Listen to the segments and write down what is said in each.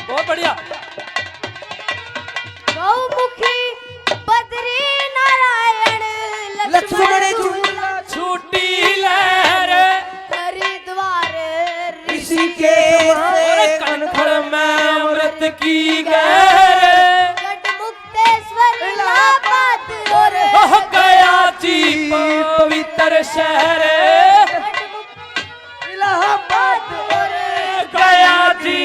बहुत बढ़िया। गौमुखी बद्री नारायण लक्ष्मण झूला छूटी लहर हरिद्वार ऋषिकेश कनखड़ में अमृत की गहर गढ़मुक्तेश्वर इलाहाबाद और गया जी पवित्र शहर इलाहाबाद और गया जी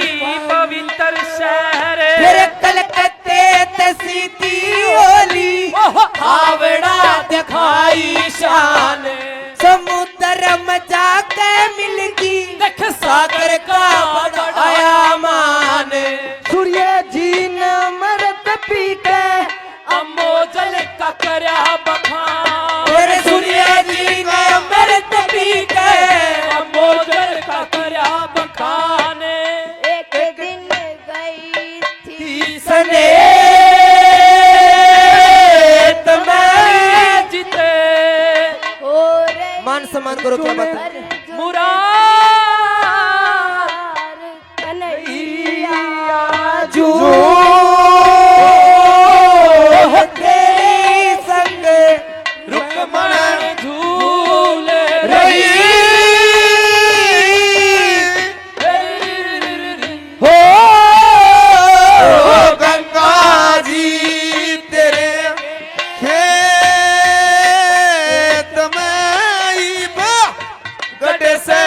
पवित्र शहर फिर कलकत्ते तसीती होली हावड़ा दिखाई शान समुद्र में जाके मिलगी देख सागर का बढ़ाया मान सूर्य जी ने अमृत पी के अमोजल का करया बखान फिर सूर्य जी ने अमृत पी के अमोजल का करया बखान एक दिन गई थी सने तुम्हें जीते और मान सम्मान करो क्या बात है मुरार कन्हैया जो तेरे संग रुकमण झूले रही हो गंगा जी तेरे खेत में गड से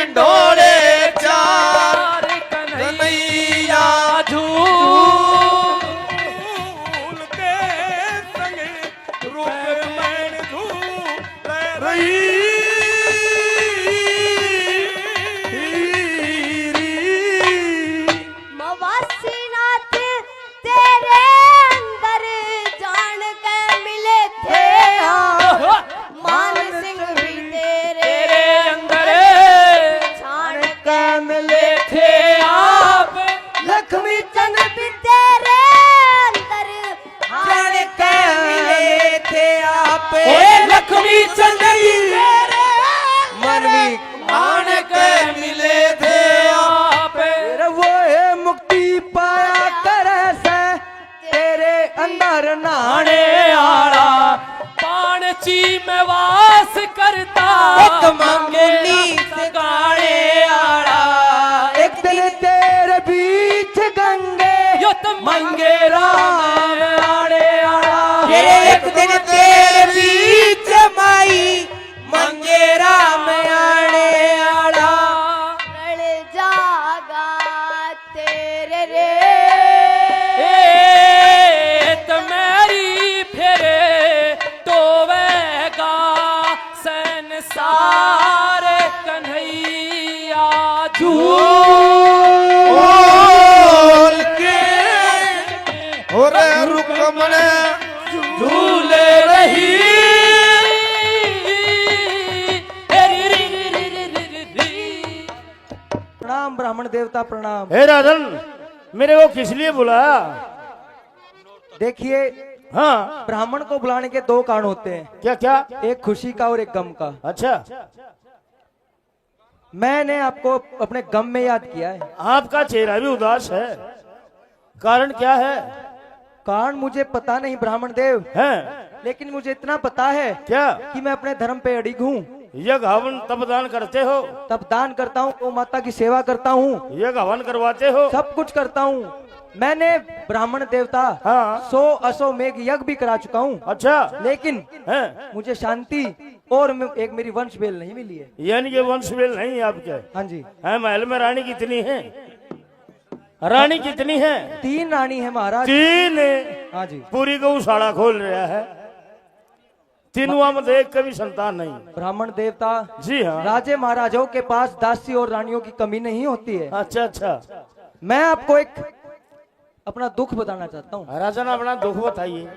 इंडोले चार कन्हैया झूल के संग रुकमण झूले रही मवासीनाथ तेरे अंदर जान के मिले थे मान सिंह भी तेरे तेरे अंदर छान का मिले थे आप लक्ष्मी चंद भी तेरे अंदर जान के मिले थे आप ओए लक्ष्मी चंदई मनवी मान के मिले थे आप तेरे वो है मुक्ति पाया करे से तेरे अंदर नाने आने आड़ा पाणची में वास करता एक मामूली से गाने आड़ा एक दिन तेरे बीच गंगे यो तो मंगेरा में आड़े आड़ा तेरे एक दिन तेरे बीच माई मंगेरा में आने आड़ा रण जागा तेरे रे ए तुम्हारी फेरे टोवेगा संसार कन्हैया झूल के और रुकमण झूले रही प्रणाम ब्राह्मण देवता प्रणाम। हे राधन, मेरे को किस लिए बुलाया? देखिए हाँ, ब्राह्मण को बुलाने के दो कारण होते हैं, क्या क्या? एक खुशी का और एक गम का। अच्छा, मैंने आपको अपने गम में याद किया है। आपका चेहरा भी उदास है, कारण क्या है? कारण मुझे पता नहीं ब्राह्मण देव, हैं? लेकिन मुझे इतना पता है क्या कि मैं अपने धर्म पे अड़िग हूँ। यज्ञ हवन तप दान करते हो? तब दान करता हूँ, गौ माता की सेवा करता हूँ, यज्ञ हवन करवाते हो? सब कुछ करता हूँ। मैंने ब्राह्मण देवता हाँ। 100 अश्वमेघ यज्ञ भी करा चुका हूँ, अच्छा, लेकिन हैं? मुझे शांति और एक मेरी वंश बेल नहीं मिली है। यानी कि वंशवेल नहीं है आपके? हाँ जी, हैं? महल में रानी कितनी है? रानी कितनी है? 3 रानी है महाराज। 3? हाँ जी, पूरी गौशाला खोल रहा है, तीनों में देख कभी संतान नहीं। ब्राह्मण देवता जी हाँ। राजे महाराजाओं के पास दासी और रानियों की कमी नहीं होती है। अच्छा अच्छा, मैं आपको एक अपना दुख बताना चाहता हूँ। राजा ने अपना दुख बताइए।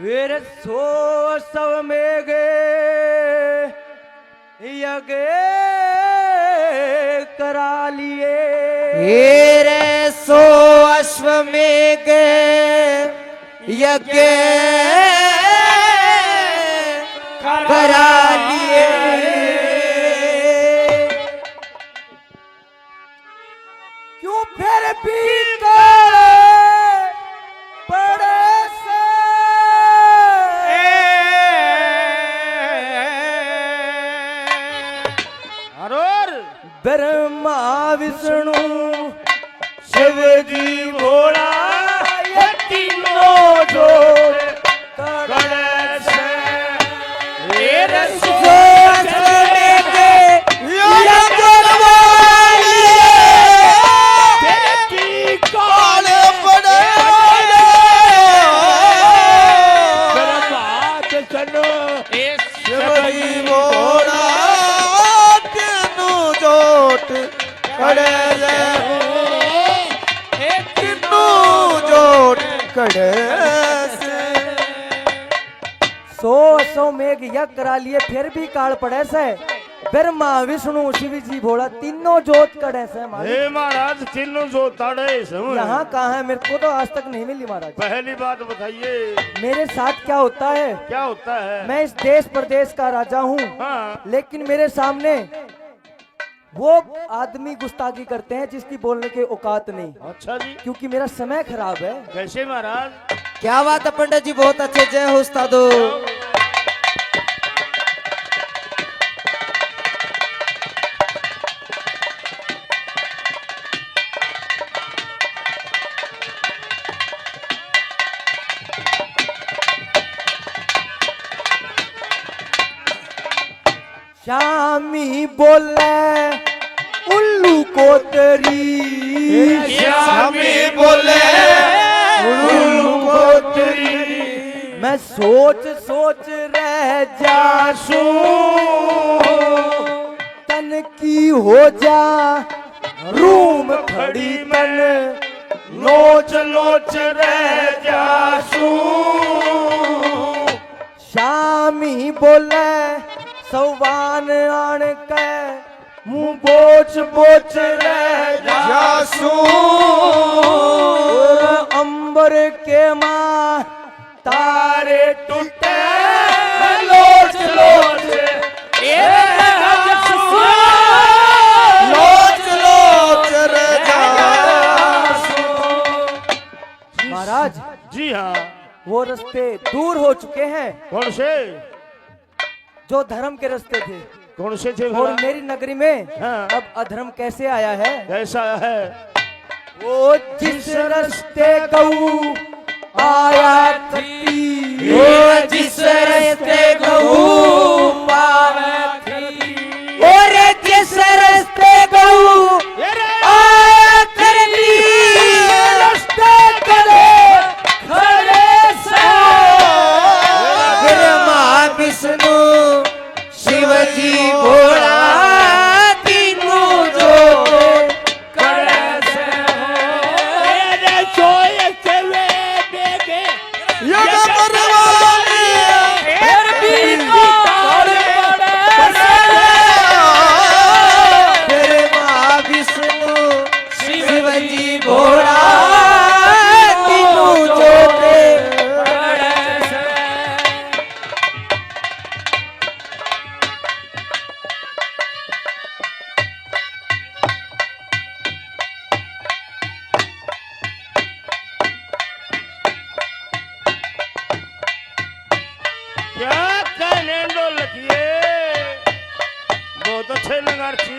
वीर सो सब में गए यज्ञ करा लिए, वीर सो अश्वमेघ यज्ञ करा लिए। क्यों फिर भी ब्रह्मा विष्णु शिव जी भोला ये तीनों जोत कड़े से ये रसोई लेके तेरी काल पड़े बर्बाद चलो शिव जी भोला तीनों जोत कड़े सौ मेघ यज्ञ करा लिए फिर भी काल पड़े से ब्रह्मा विष्णु शिव जी भोला तीनों जोत कड़े से हे महाराज तीनों जोत तड़े यहाँ कहाँ है? मेरे को तो आज तक नहीं मिली महाराज। पहली बात बताइए मेरे साथ क्या होता है? क्या होता है? मैं इस देश प्रदेश का राजा हूँ, हाँ। लेकिन मेरे सामने वो आदमी गुस्ताखी करते हैं जिसकी बोलने के औकात नहीं। अच्छा जी, क्योंकि मेरा समय खराब है। कैसे महाराज? क्या बात है पंडित जी, बहुत अच्छे, जय हो उस्तादो। श्यामी बोले उल्लू को तेरी, श्यामी बोले उल्लू को तेरी, मैं सोच सोच रह जासू, तन की हो जा रूम खड़ी तन, लोच लोच रह जासू। श्यामी बोले सौवान आन के मुंह बोच बोच रह जासू। अंबर के माँ तारे टूटे लोच लोच लोच लोच रह जासू। महाराज जी हाँ। वो रास्ते दूर हो चुके हैं कौन से? जो धर्म के रास्ते थे। कौन से थे? और मेरी नगरी में हाँ। अब अधर्म कैसे आया है? कैसा है? वो जिस रास्ते गऊ आया थी, वो जिस रास्ते गऊ पाया थी, और जिस रास्ते गऊ आया करती, रास्ते करे खड़े से ब्रह्मा विष्णु शिव जी भोला तीनों जोत कड़े से मेरे सोए से वे देखे यग परवानी फिर भी काल पड़े। ब्रह्मा विष्णु शिव जी भोला तीनों जोत क्या कहने दो लखिए, बहुत अच्छे नगारची।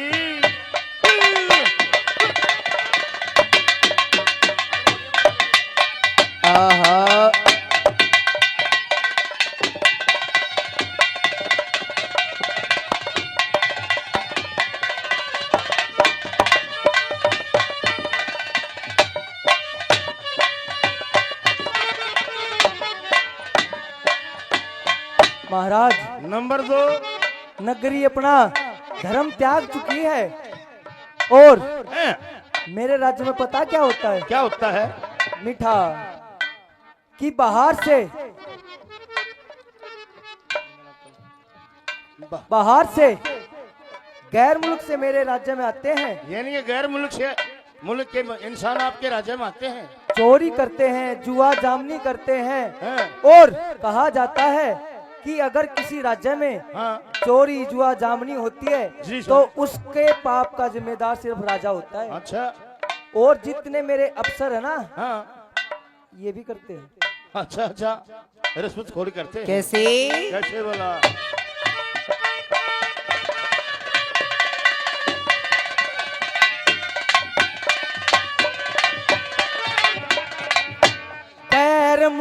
आहा महाराज नंबर 2, नगरी अपना धर्म त्याग चुकी है और मेरे राज्य में पता क्या होता है? क्या होता है? मीठा कि बाहर से गैर मुल्क से मेरे राज्य में आते हैं, यानी कि गैर मुल्क के इंसान आपके राज्य में आते हैं, चोरी करते हैं, जुआ जामनी करते हैं। हाँ। और कहा जाता है कि अगर किसी राज्य में हाँ। चोरी जुआ जामनी होती जी है सर। तो उसके पाप का जिम्मेदार सिर्फ राजा होता है। अच्छा। और जितने मेरे अफसर है ना, हाँ। ये भी करते हैं। अच्छा अच्छा, रिश्वतखोरी करते हैं। कैसे? कैसे बोला?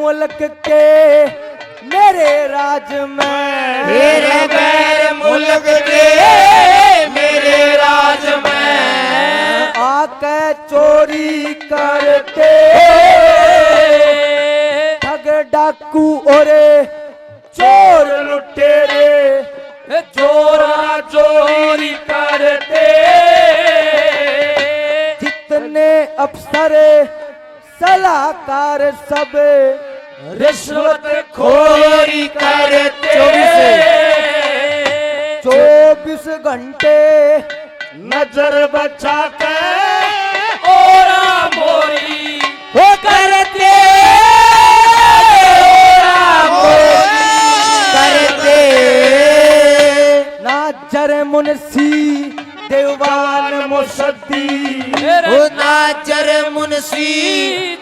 मुल्क के मेरे राज में, मेरे गैर मुल्क के मेरे राज में आके चोरी करते ठग डाकू और चोर लुटेरे, चोरा चोरी करते जितने अफसर सलाहकार सब रिश्वत खोरी करते 24 घंटे नजर बचा के ओरा मोरी हो करते करते नाजर मुंशी दीवान मुसद्दी, हो नाजर मुंशी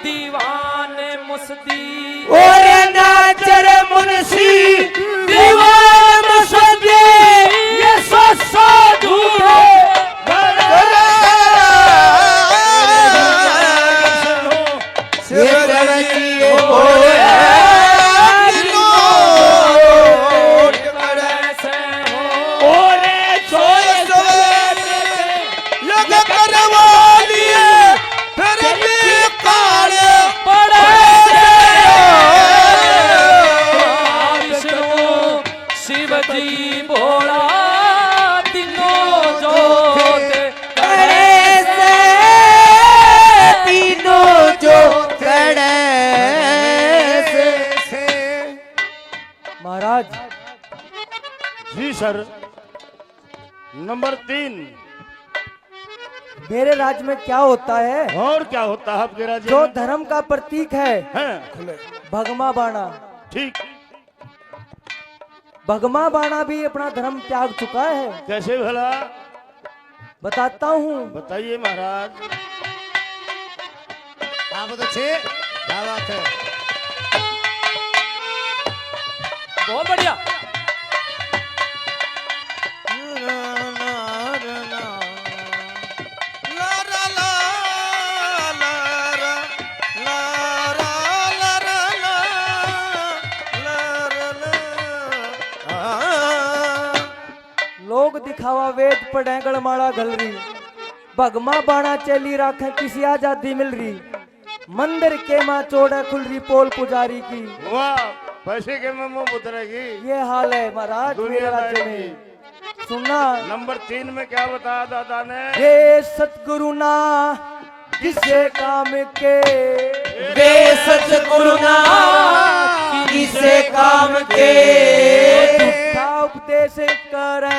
दीवान मुसदी और नाजर मुंशी दीवान मुसदी ये सो झूठे शिवजी भोला तीनों जोत करे से तीनों जो करे से महाराज जी सर। नंबर 3, मेरे राज्य में क्या होता है? और क्या होता है आपके राज्य जो में? धर्म का प्रतीक है हैं? भगमा बाणा, ठीक। भगमा बाणा भी अपना धर्म त्याग चुका है। कैसे भला? बताता हूँ। बताइए महाराज। आप तो अच्छे, क्या बात है। बहुत बढ़िया। लोग दिखावा वेद पढ़े गड़माड़ा घल रही, भगमा बाणा चली राखे किसी आजादी मिल रही, मंदिर के माँ चौड़ा खुल रही पोल पुजारी की। वाह, पैसे के में मुंह उतरेगी। ये हाल है महाराज मेरे दुनिया राज्य में। में। सुनना, नंबर 3 में क्या बताया दादा ने? हे सतगुरु ना किसे काम के, वे सतगुरु ना किसे काम के झूठा उपदेश करे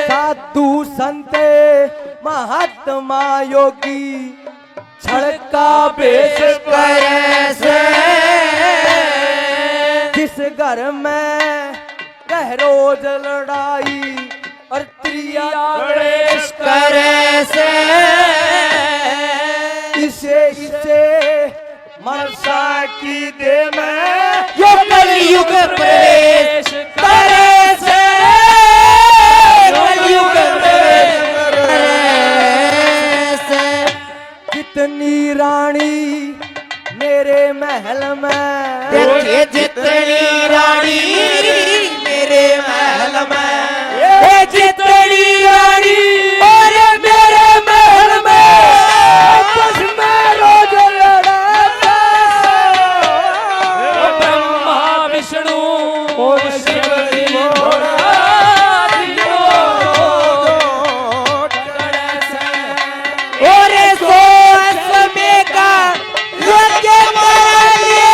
साधु संत महात्मा योगी छड़का बेश करे से जिस घर में कह रोज लड़ाई और त्रिया गणेश करे से इसे मनसा की दे में यो कलयुग प्रवेश करे से कलयुग प्रवेश करे से कितनी रानी मेरे महल में, देखिए जितनी रानी मेरे महल में, ये जितनी रानी और मेरे महल में आपस में रोज लड़ाता ब्रह्मा विष्णु और शिव जी भोला और सो समय का यज्ञ कराइए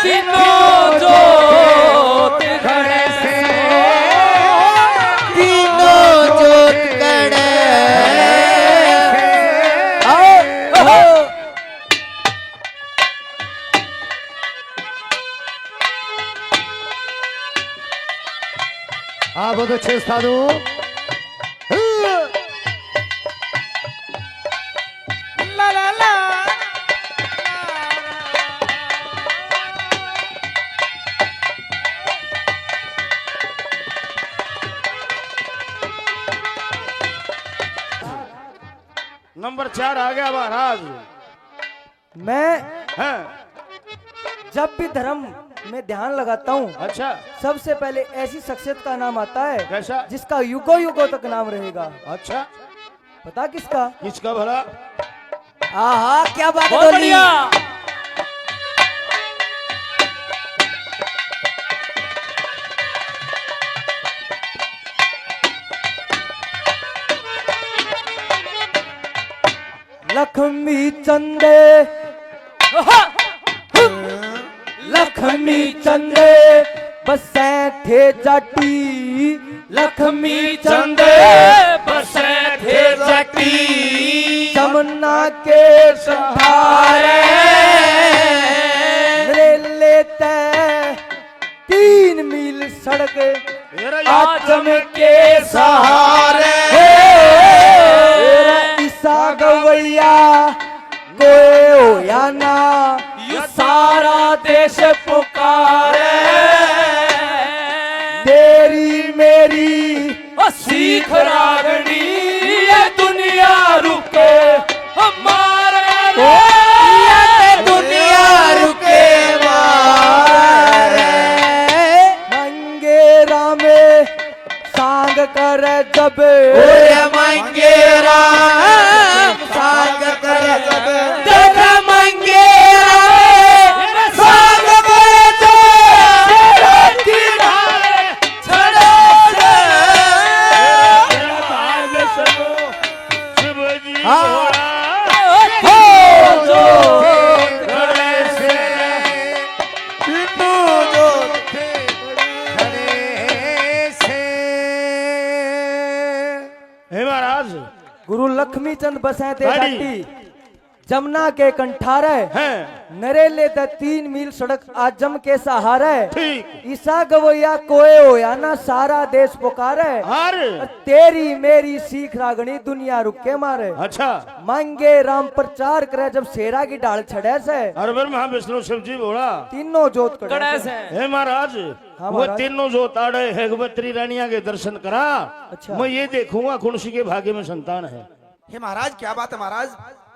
तीनों जोत खड़े से तीनों जोत खड़े आओ आप बहुत अच्छे साधु। नंबर 4 आ गया महाराज। मैं हाँ, जब भी धर्म में ध्यान लगाता हूँ अच्छा सबसे पहले ऐसी शख्सियत का नाम आता है कैसा? जिसका युगों युगों तक नाम रहेगा। अच्छा, पता किसका? किसका भला? आहा क्या बात बहुत बोली। बढ़िया। लक्ष्मी चंदे लक्ष्मी चंदे बसे थे जाटी, लक्ष्मी चंदे बसे थे जटी जमुना के सहारे लेते 3 मील सड़क आजम के सहारे। ईसा गवैया कोई हो या ना यू सारा देश पुकारे। तेरी मेरी सीख रागनी ये दुनिया रुके हमारे ये दुनिया रुके मंगेरा में सांग कर जब मंगेरा सांग कर जब देख मंगेरा सांग कर जब किनारे छड़ो शिवजी हाँ। घोड़ा जो गणेश हिंदू जो थे गणेश। हे महाराज गुरु लक्ष्मी चंद बसे थे गाड़ी। जाटी जमुना के कंठारे हैं, नरेले 3 मील सड़क आजम के सहारे। ठीक ईसा गवैया कोई हो या ना सारा देश पुकारे। हर तेरी मेरी सीख रागणी दुनिया रुक के मारे। अच्छा मांगे राम प्रचार करे जब शेरा की डाल छड़े से हर बार महाविष्णु शिवजी भोला। तीनों जोत कड़े गणेश से। है। हे महाराज हाँ वो महाराज। तीनों जो ताड़े हेगवत्री रानिया के दर्शन करा। अच्छा। मैं ये देखूंगा कौन सी के भाग्य में संतान है। हे महाराज क्या बात है महाराज,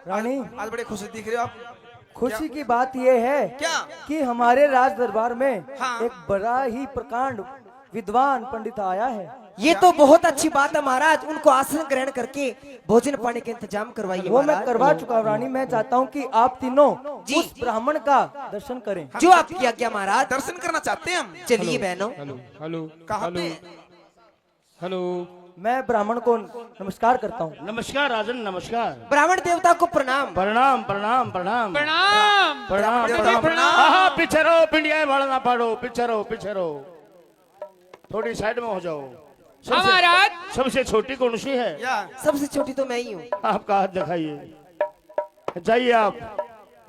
रानी आज बड़े खुश दिख रहे हो आप। खुशी की बात यह है क्या? कि हमारे राज दरबार में हाँ। एक बड़ा ही प्रकांड विद्वान पंडित आया है। ये तो बहुत अच्छी बात है महाराज। उनको आसन ग्रहण करके भोजन पानी के इंतजाम करवाइए वो मैं महाराज। करवा चुका हूँ रानी। मैं चाहता हूँ कि आप तीनों जी। उस ब्राह्मण का दर्शन करें। जो आपकी आज्ञा महाराज। दर्शन करना चाहते हैं हम। चलिए बहनों। हेलो कहाँ पे? हेलो मैं ब्राह्मण को नमस्कार करता हूँ। नमस्कार राजन नमस्कार। ब्राह्मण देवता को प्रणाम। प्रणाम प्रणाम प्रणाम प्रणाम प्रणाम प्रणाम, प्रणाम। हाँ पीछे रहो, पिंडिया बढ़ना पाड़ो, पीछे रहो पीछे रहो, थोड़ी साइड में हो जाओ। महाराज सबसे छोटी कौन सी है? या सबसे छोटी तो मैं ही हूँ। आपका हाथ दिखाइए। जाइए आप,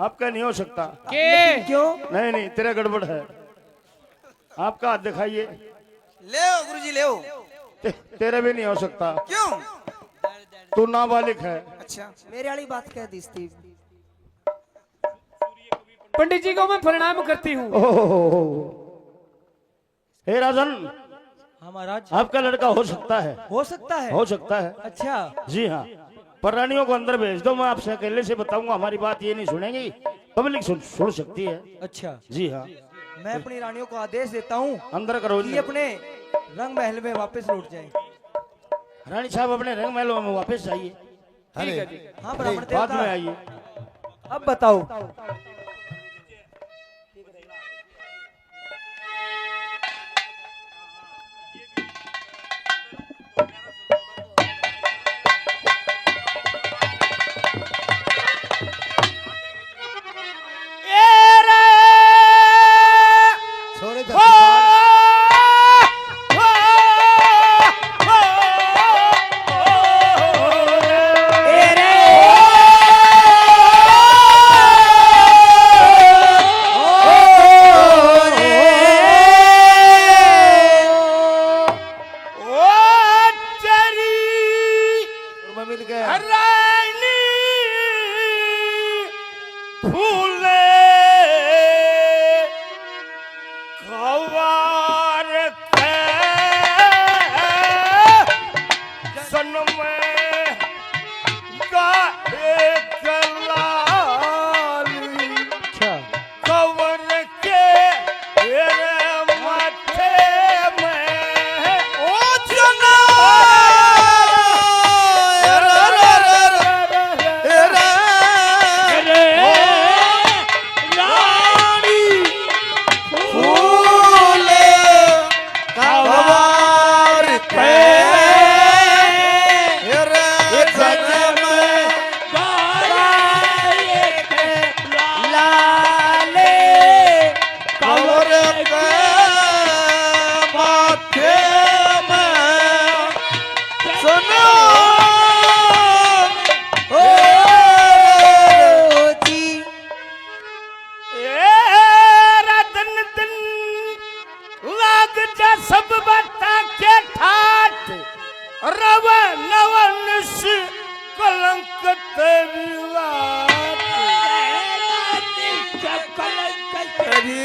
आपका नहीं हो सकता। के क्यों? नहीं नहीं तेरा गड़बड़ है। आपका हाथ दिखाइए। ले गुरुजी ले। तेरा भी नहीं हो सकता, क्यों? तू नाबालिग है। अच्छा मेरे वाली बात कह दी थी। पंडित जी को मैं प्रणाम करती हूँ। हे राजन हाँ महाराज। आपका लड़का हो सकता है, हो सकता है। हो सकता है। अच्छा जी हाँ, पर रानियों को अंदर भेज दो। मैं आपसे अकेले से बताऊंगा, हमारी बात ये नहीं सुनेगी, पब्लिक सुन सकती है। अच्छा जी हाँ, मैं अपनी रानियों को आदेश देता हूँ अंदर करो। कि अपने रंग महल में वापस लौट जाएं। रानी साहब अपने रंग महलों में वापस जाइए। ठीक है जी। हाँ ब्राह्मण बाद में देवता आइए। अब बताओ। छोरे धरती पार। मिल गया। रानी फूले खवार के सन में गाए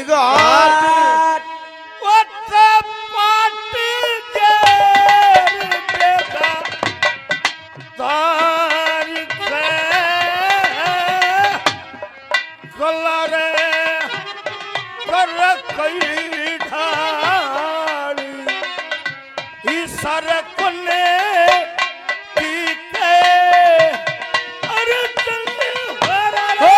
घाट पाटी गेर देखा तारीख कलरे कर कई ढाली ईसर कोने टीके अरे चंदे हरा रे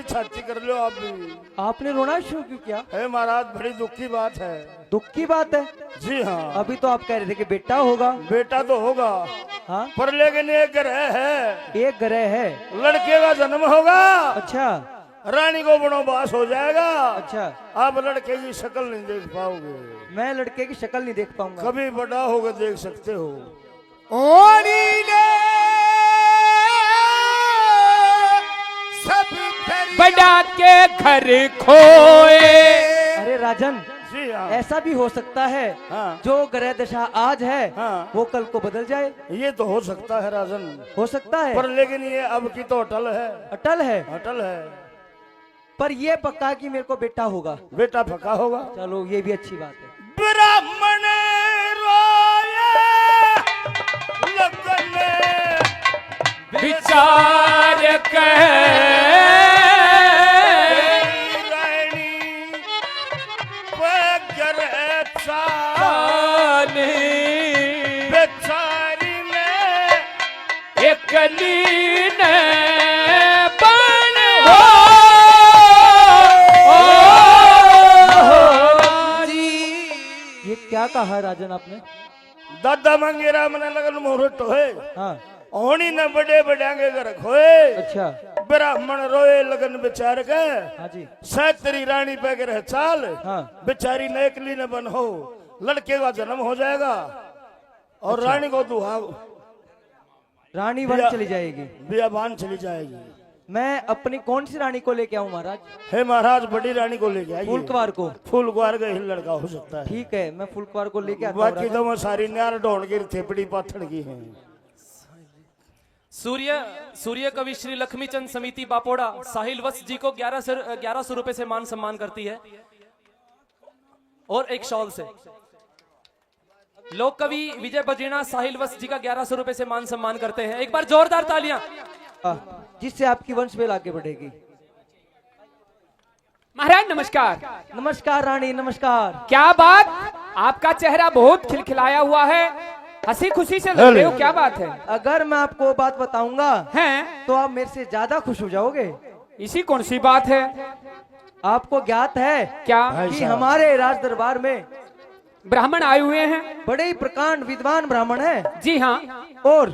छाती कर लो आप भी। आपने रोना शुरू क्यों किया? है महाराज, बड़ी दुख की बात है। दुख की बात है? जी हाँ। अभी तो आप कह रहे थे कि बेटा होगा। बेटा तो होगा, हाँ, पर लेकिन एक ग्रह है, एक ग्रह है, लड़के का जन्म होगा। अच्छा, रानी को वनवास हो जाएगा। अच्छा, आप लड़के की शक्ल नहीं देख पाओगे। मैं लड़के की शक्ल नहीं देख पाऊंगा। कभी बड़ा होगा देख सकते हो। बड़ा के घर खोए। अरे राजन, जी हाँ। ऐसा भी हो सकता है हाँ। जो ग्रह दशा आज है हाँ। वो कल को बदल जाए। ये तो हो सकता है राजन, हो सकता है पर लेकिन ये अब की तो अटल है, अटल है। अटल है। पर ये पक्का कि मेरे को बेटा होगा। बेटा पक्का होगा। चलो ये भी अच्छी बात है। ब्राह्मण रोया लगन विचार कह रानी पगर साने बेचारी ने एक लीन बन हो ये क्या कहा राजन आपने? दादा मंगेरा मन लगन मुहूर्त होए हाँ। ओणी न बड़े बड़ांगे घर खोए। अच्छा। ब्राह्मण रोए लगन बेचार के हाँ जी। सैतरी रानी पे रह चाल हाँ। बेचारी नेकली न बन हो, लड़के का जन्म हो जाएगा और अच्छा। रानी को दुहा रानी वन चली जाएगी। बियाबान चली जाएगी। मैं अपनी कौन सी रानी को लेके आऊं महाराज? हे महाराज बड़ी रानी को लेके आइए। फूलकुमार को। फूलकुमार का ही लड़का हो सकता है। ठीक है मैं फूलकुमार को लेके आता हूं बाकी राजन। तो वो सारी न्यार ढोल की थेपड़ी पाथड़ की है। सूर्य कवि श्री लक्ष्मीचंद समिति बापोड़ा साहिल वत्स जी को 1100 रुपए से मान सम्मान करती है और एक शॉल से। लोक कवि विजय बजीना साहिल वत्स जी का 1100 रुपए से मान सम्मान करते हैं। एक बार जोरदार तालियां, जिससे आपकी वंश बेल आगे बढ़ेगी। महाराज नमस्कार। नमस्कार रानी नमस्कार। क्या बात, आपका चेहरा बहुत खिलखिलाया हुआ है, हंसी खुशी से लग रहे हो, क्या बात है? अगर मैं आपको बात बताऊंगा हैं? तो आप मेरे से ज्यादा खुश हो जाओगे। इसी कौन सी बात है? आपको ज्ञात है क्या कि हमारे राज दरबार में ब्राह्मण आए हुए हैं? बड़े ही प्रकांड विद्वान ब्राह्मण हैं। जी हाँ। और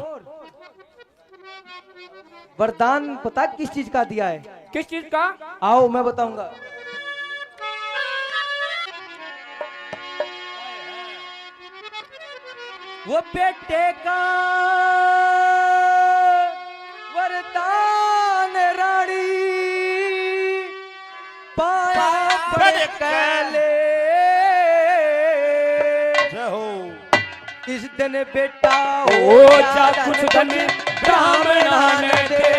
वरदान पता किस चीज का दिया है? किस चीज का? आओ मैं बताऊंगा। वो बेटे का वरदान रानी पाया पड़ कैले। जय हो। इस दिन बेटा ओ जा कुछ धन ब्राह्मण दे,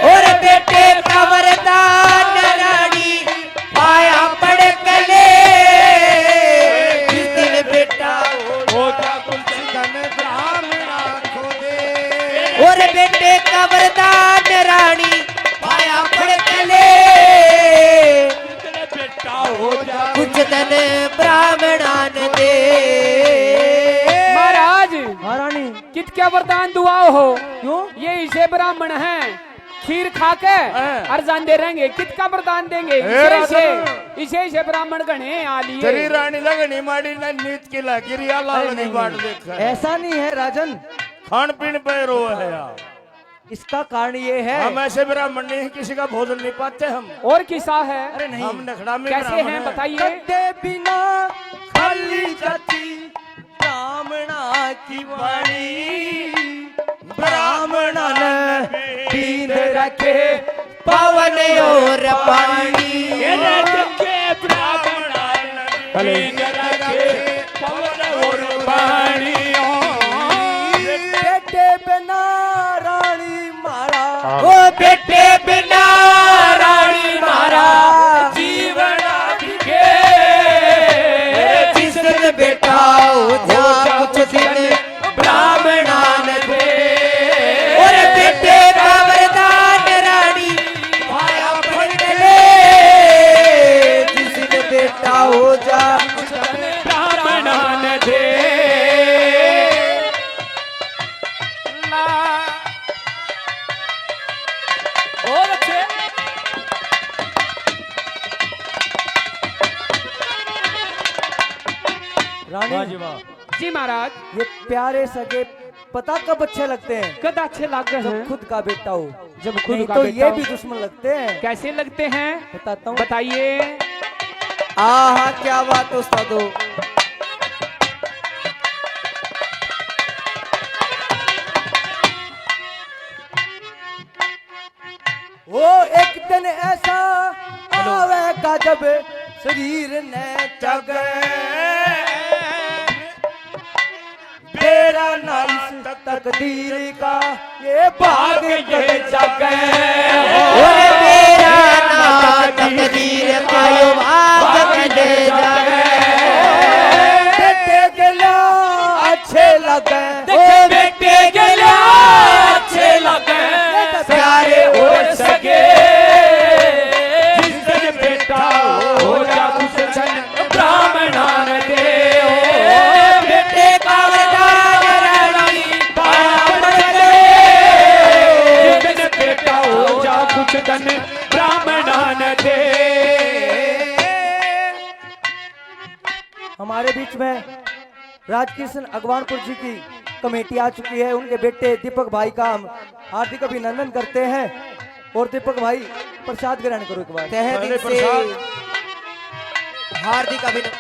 और बेटे का वरदान रानी पाया पड़ कले। जिस दिन बेटा ओ जा कुछ धन ब्राह्मण को दे। और बेटे का वरदान रानी पाया पड़ कले। बेटा हो जा। कुछ धन ब्राह्मणान दे। महाराज महारानी कित क्या वरदान दुआ हो? क्यों? ये इसे ब्राह्मण हैं, खीर खा के अरजान दे रहेंगे, कित का वरदान देंगे? इसे ब्राह्मण गणे आलिए। तेरी रानी लगनी माड़ी ने नीत की लागिरी लाल की बाट देखा है। ऐसा नहीं है राजन, खान पीन पे रो है यार। इसका कारण ये है। हम ऐसे ब्राह्मण नहीं, किसी का भोजन नहीं पाते हम। और किसा है? अरे नहीं, हम नखड़ा में कैसे ब्राह्मण हैं हैं। बताइए। कद्दे बिना खाली जाती ब्राह्मणा की वाणी। ब्राह्मणा ने पीन रखे पवन और पानी। बेटे बिना रानी मारा। ओ बेटे बिना रानी मारा जीवन जिस दिन बेटा हो जा कुछ दिन ब्राह्मणान दे। और बेटे का वरदान रानी पाया पड़ कले। जिस दिन बेटा हो जा कुछ दिन ब्राह्मण दे। बहुत अच्छे। रानी जी महाराज, ये प्यारे सगे पता कब अच्छे लगते हैं? कद अच्छे लग रहे जब हैं। खुद का बेटा हो। जब खुद नहीं का तो बेटा ये हो। भी दुश्मन लगते हैं। कैसे लगते हैं बताता हूँ। बताइए। आहा क्या बात उस्तादो। वो एक दिन ऐसा आवेगा जब शरीर ने जगे मेरा नाम तकदीर का ये भाग ये जगे ओरे मेरा नाम तकदीर का ये भाग ये जगे बेटे गला अच्छे लगे देखे बेटे गला अच्छे लगे प्यारे और सगे जिस दिन बेटा हो जा कुछ जन ब्राह्मणा न दे बेटे का वरदान रानी पाया पड़ जिस दिन बेटा हो जा कुछ जन ब्राह्मणा न दे। हमारे बीच में राजकिशन अगवानपुर जी की कमेटी आ चुकी है। उनके बेटे दीपक भाई का हम हार्दिक अभिनंदन करते हैं। और दीपक भाई प्रसाद ग्रहण करो एक बार। तहे दिल से हार्दिक अभिनंदन।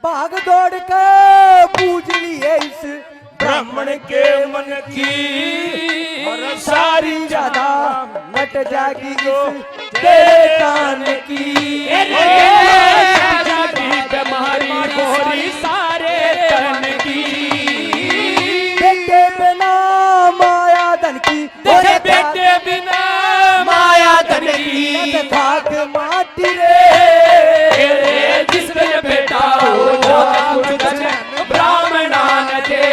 भाग दौड़ के पूज लिए इस ब्राह्मण के मन की और सारी ज्यादा नट जागी इस देवतान की तुम्हारी गोरी सारे तन की बेटे बिना माया धन की देखे बेटे बिना माया धन की खाक माटी रे जिस दिन बेटा हो जा कुछ धन ब्राह्मणा न दे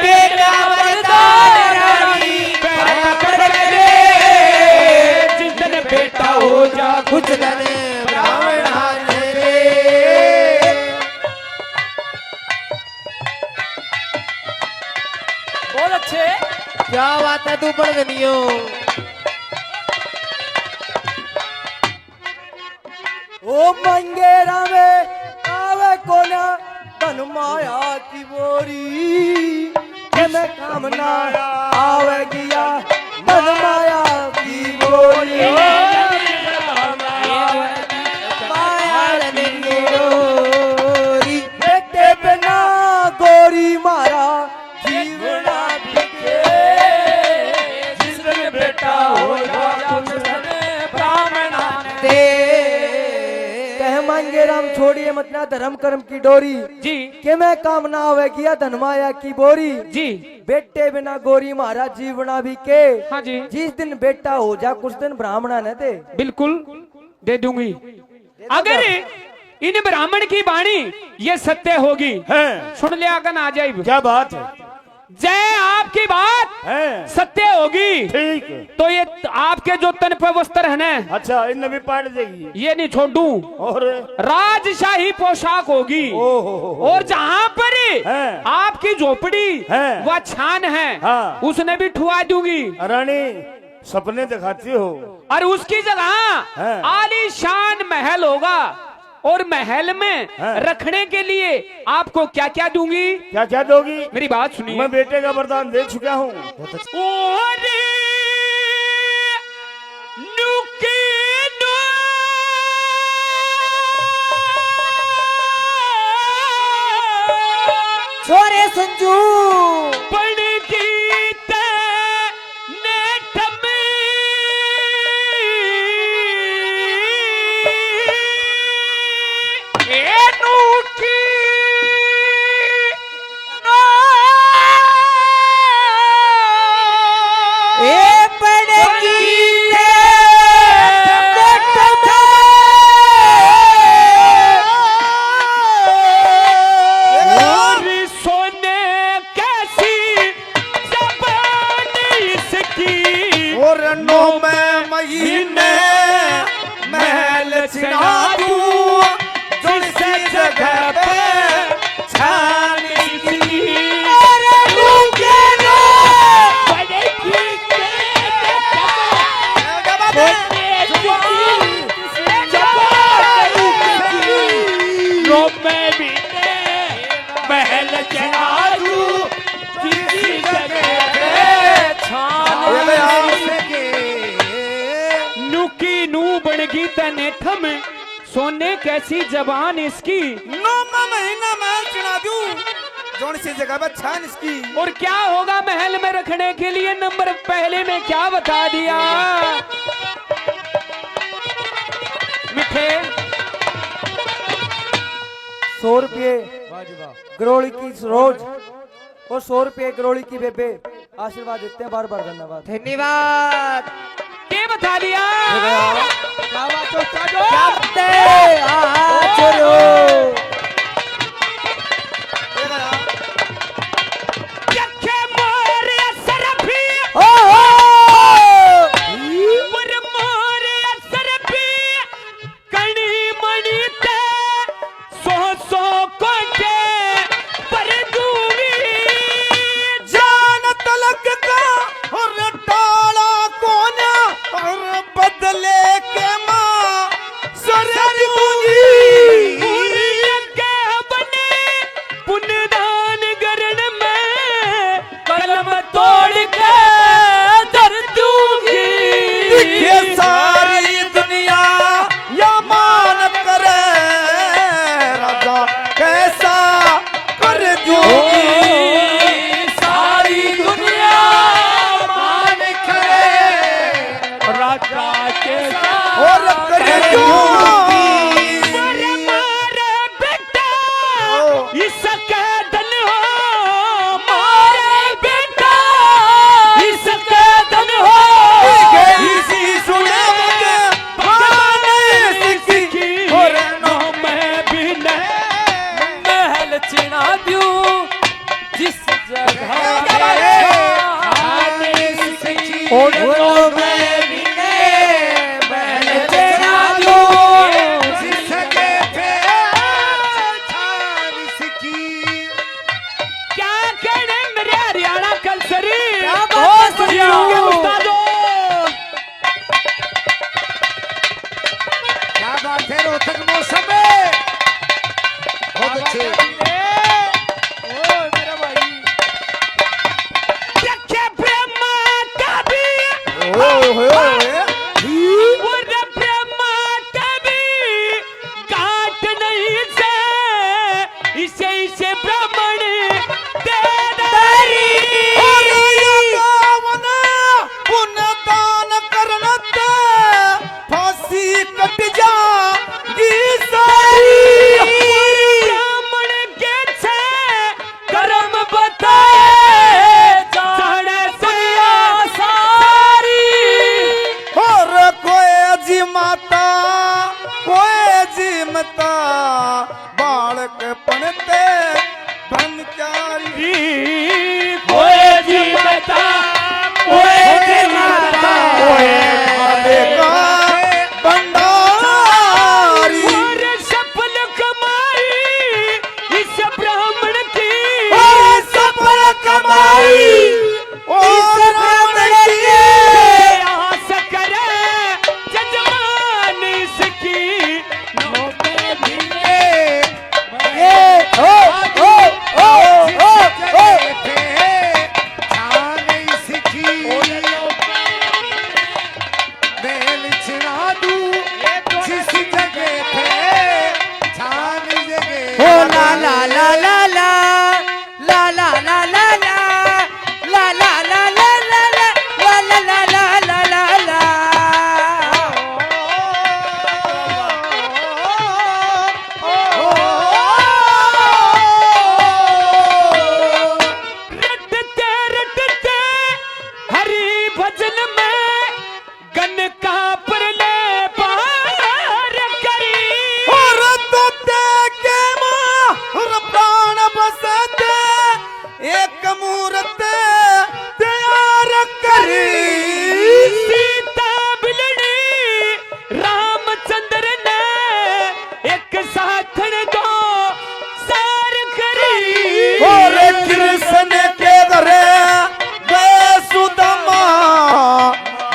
बेटा वरदान रानी पाया पड़ जिस दिन बेटा हो जा कुछ धन ब्राह्मणा ने दे। बहुत अच्छे। क्या बात है तू पढ़ गनियो। ओ मंगेरा में आवे कोना धन माया की बोरी मैं कामना आवे गिया धन माया की बोरी माया ने गोरी बेटे बिना गोरी मारा जीवना बिके जिस दिन बेटा हो जा कुछ धन ब्राह्मणा न दे। कह मांगे राम छोड़िए मत ना धर्म कर्म की डोरी जी के मैं कामना आवे किया धन माया की बोरी जी बेटे बिना गोरी मारा जीवना भी के हाँ जी जिस दिन बेटा हो जा कुछ दिन ब्राह्मणा न दे। बिल्कुल दे दूंगी। अगर इन ब्राह्मण की वाणी ये सत्य होगी हैं सुन लिया गन आ जाए क्या बात है जय आपकी बात हैं सत्य होगी ठीक तो ये आपके जो तन पे वस्त्र है ना अच्छा इन भी पाट देगी ये नहीं छोड़ू और राजशाही पोशाक होगी ओहो और जहाँ पर हैं। आपकी झोपड़ी हैं। व छान है हाँ। उसने भी ठुआ दूंगी रानी सपने दिखाती हो और उसकी जगह हैं। आलीशान महल होगा और महल में हैं। रखने के लिए आपको क्या क्या दूंगी क्या क्या दोगी मेरी बात सुनिए मैं बेटे का वरदान दे चुका हूँ ओरे नुकी नु छोरे संजू पढ़ गीत नेठम नुकी ए पड़ेगी और सोने कैसी जबान इसकी और नो में महीने महल छिना दूं जिस जगह पे छानी थी महल चढ़ा दूं किसी जगह पे नुकी नू बनगी तने थम सोने कैसी जबान इसकी नो में महीना महल छिना दूं जोन सी जगह पे छान इसकी। और क्या होगा महल में रखने के लिए, नंबर पहले में क्या बता दिया मिठे? 100 रुपये गरोड़ी की रोज और 100 रुपये गरोड़ी की बेबे आशीर्वाद देते हैं। बार बार धन्यवाद। धन्यवाद। क्या बता दिया? चलो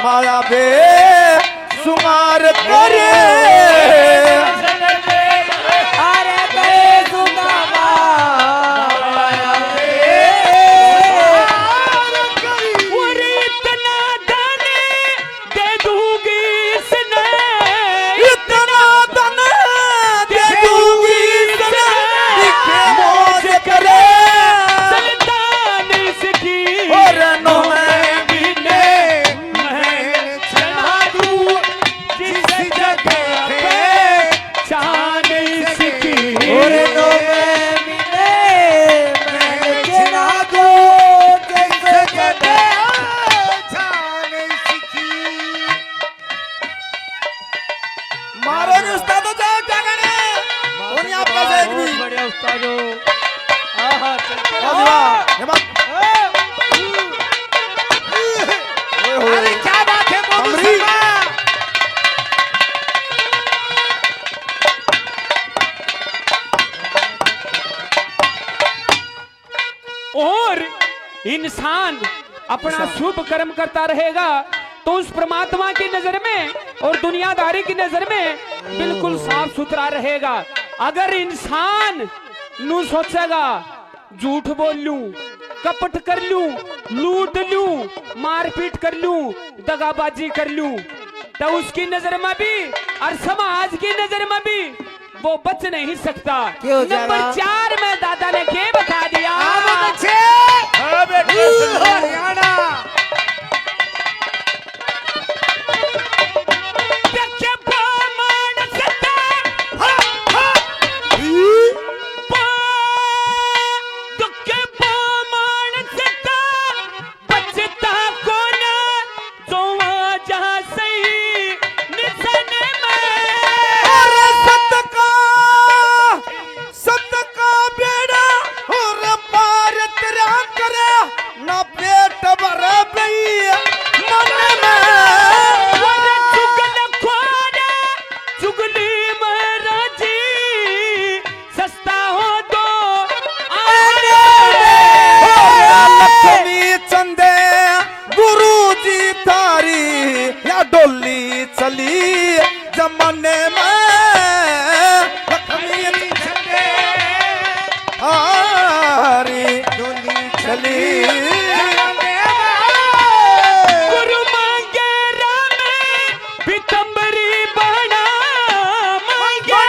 माया बे तारो आहा चलते वाह जी वाह, ये बात। ओए होए। अरे क्या बात है मोनू हमरी। शर्मा। और इंसान अपना शुभ कर्म करता रहेगा तो उस परमात्मा की नजर में और दुनियादारी की नजर में बिल्कुल साफ सुथरा रहेगा। अगर इंसान नू सोचेगा झूठ बोल लूं, कपट कर लूं, लूट लूं, मारपीट कर लूं, दगाबाजी कर लूं, तो उसकी नजर में भी और समाज की नजर में भी वो बच नहीं सकता। क्यों जरा? नंबर 4 में दादा ने क्या बता दिया? हाँ बेटे सुन लो। हरियाणा सबका बेड़ा और पार तेरा करे ना पेट भर गई मन चुगली महाराजी सस्ता हो तो लक्ष्मी चंदे गुरु जी थारी या डोली चली जमाने में लक्ष्मी चंदे थारी डोली चली गुरु मांगे राम पीतंबरी बना मांगे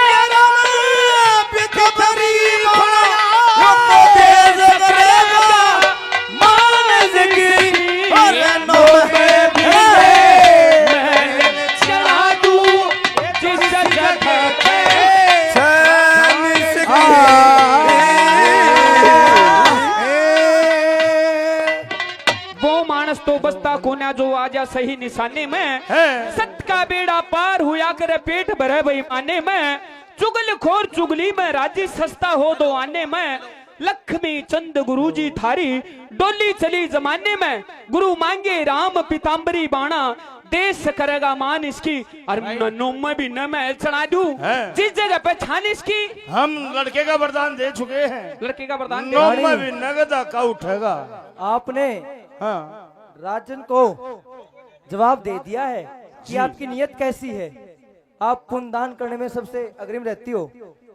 चला दूं जिस जगह पे वो मानस तो बसता कोना जो आजा सही निशाने में सत का बेड़ा पार हुआ करे पेट भरे बेईमाने में चुगल खोर चुगली में राजी सस्ता हो दो आने में लक्ष्मी चंद गुरुजी थारी डोली चली जमाने में गुरु मांगे राम पीताम्बरी बाणा देश करेगा मान इसकी और नन्नों में भी न मैं चढ़ा दूं जिस जगह पे छान इसकी। हम लड़के का वरदान दे चुके हैं, लड़के का वरदान नौ में भी नगदा का उठेगा। आपने हाँ राजन को जवाब दे दिया है कि आपकी नियत कैसी है। आप पुण्यदान करने में सबसे अग्रिम रहती हो।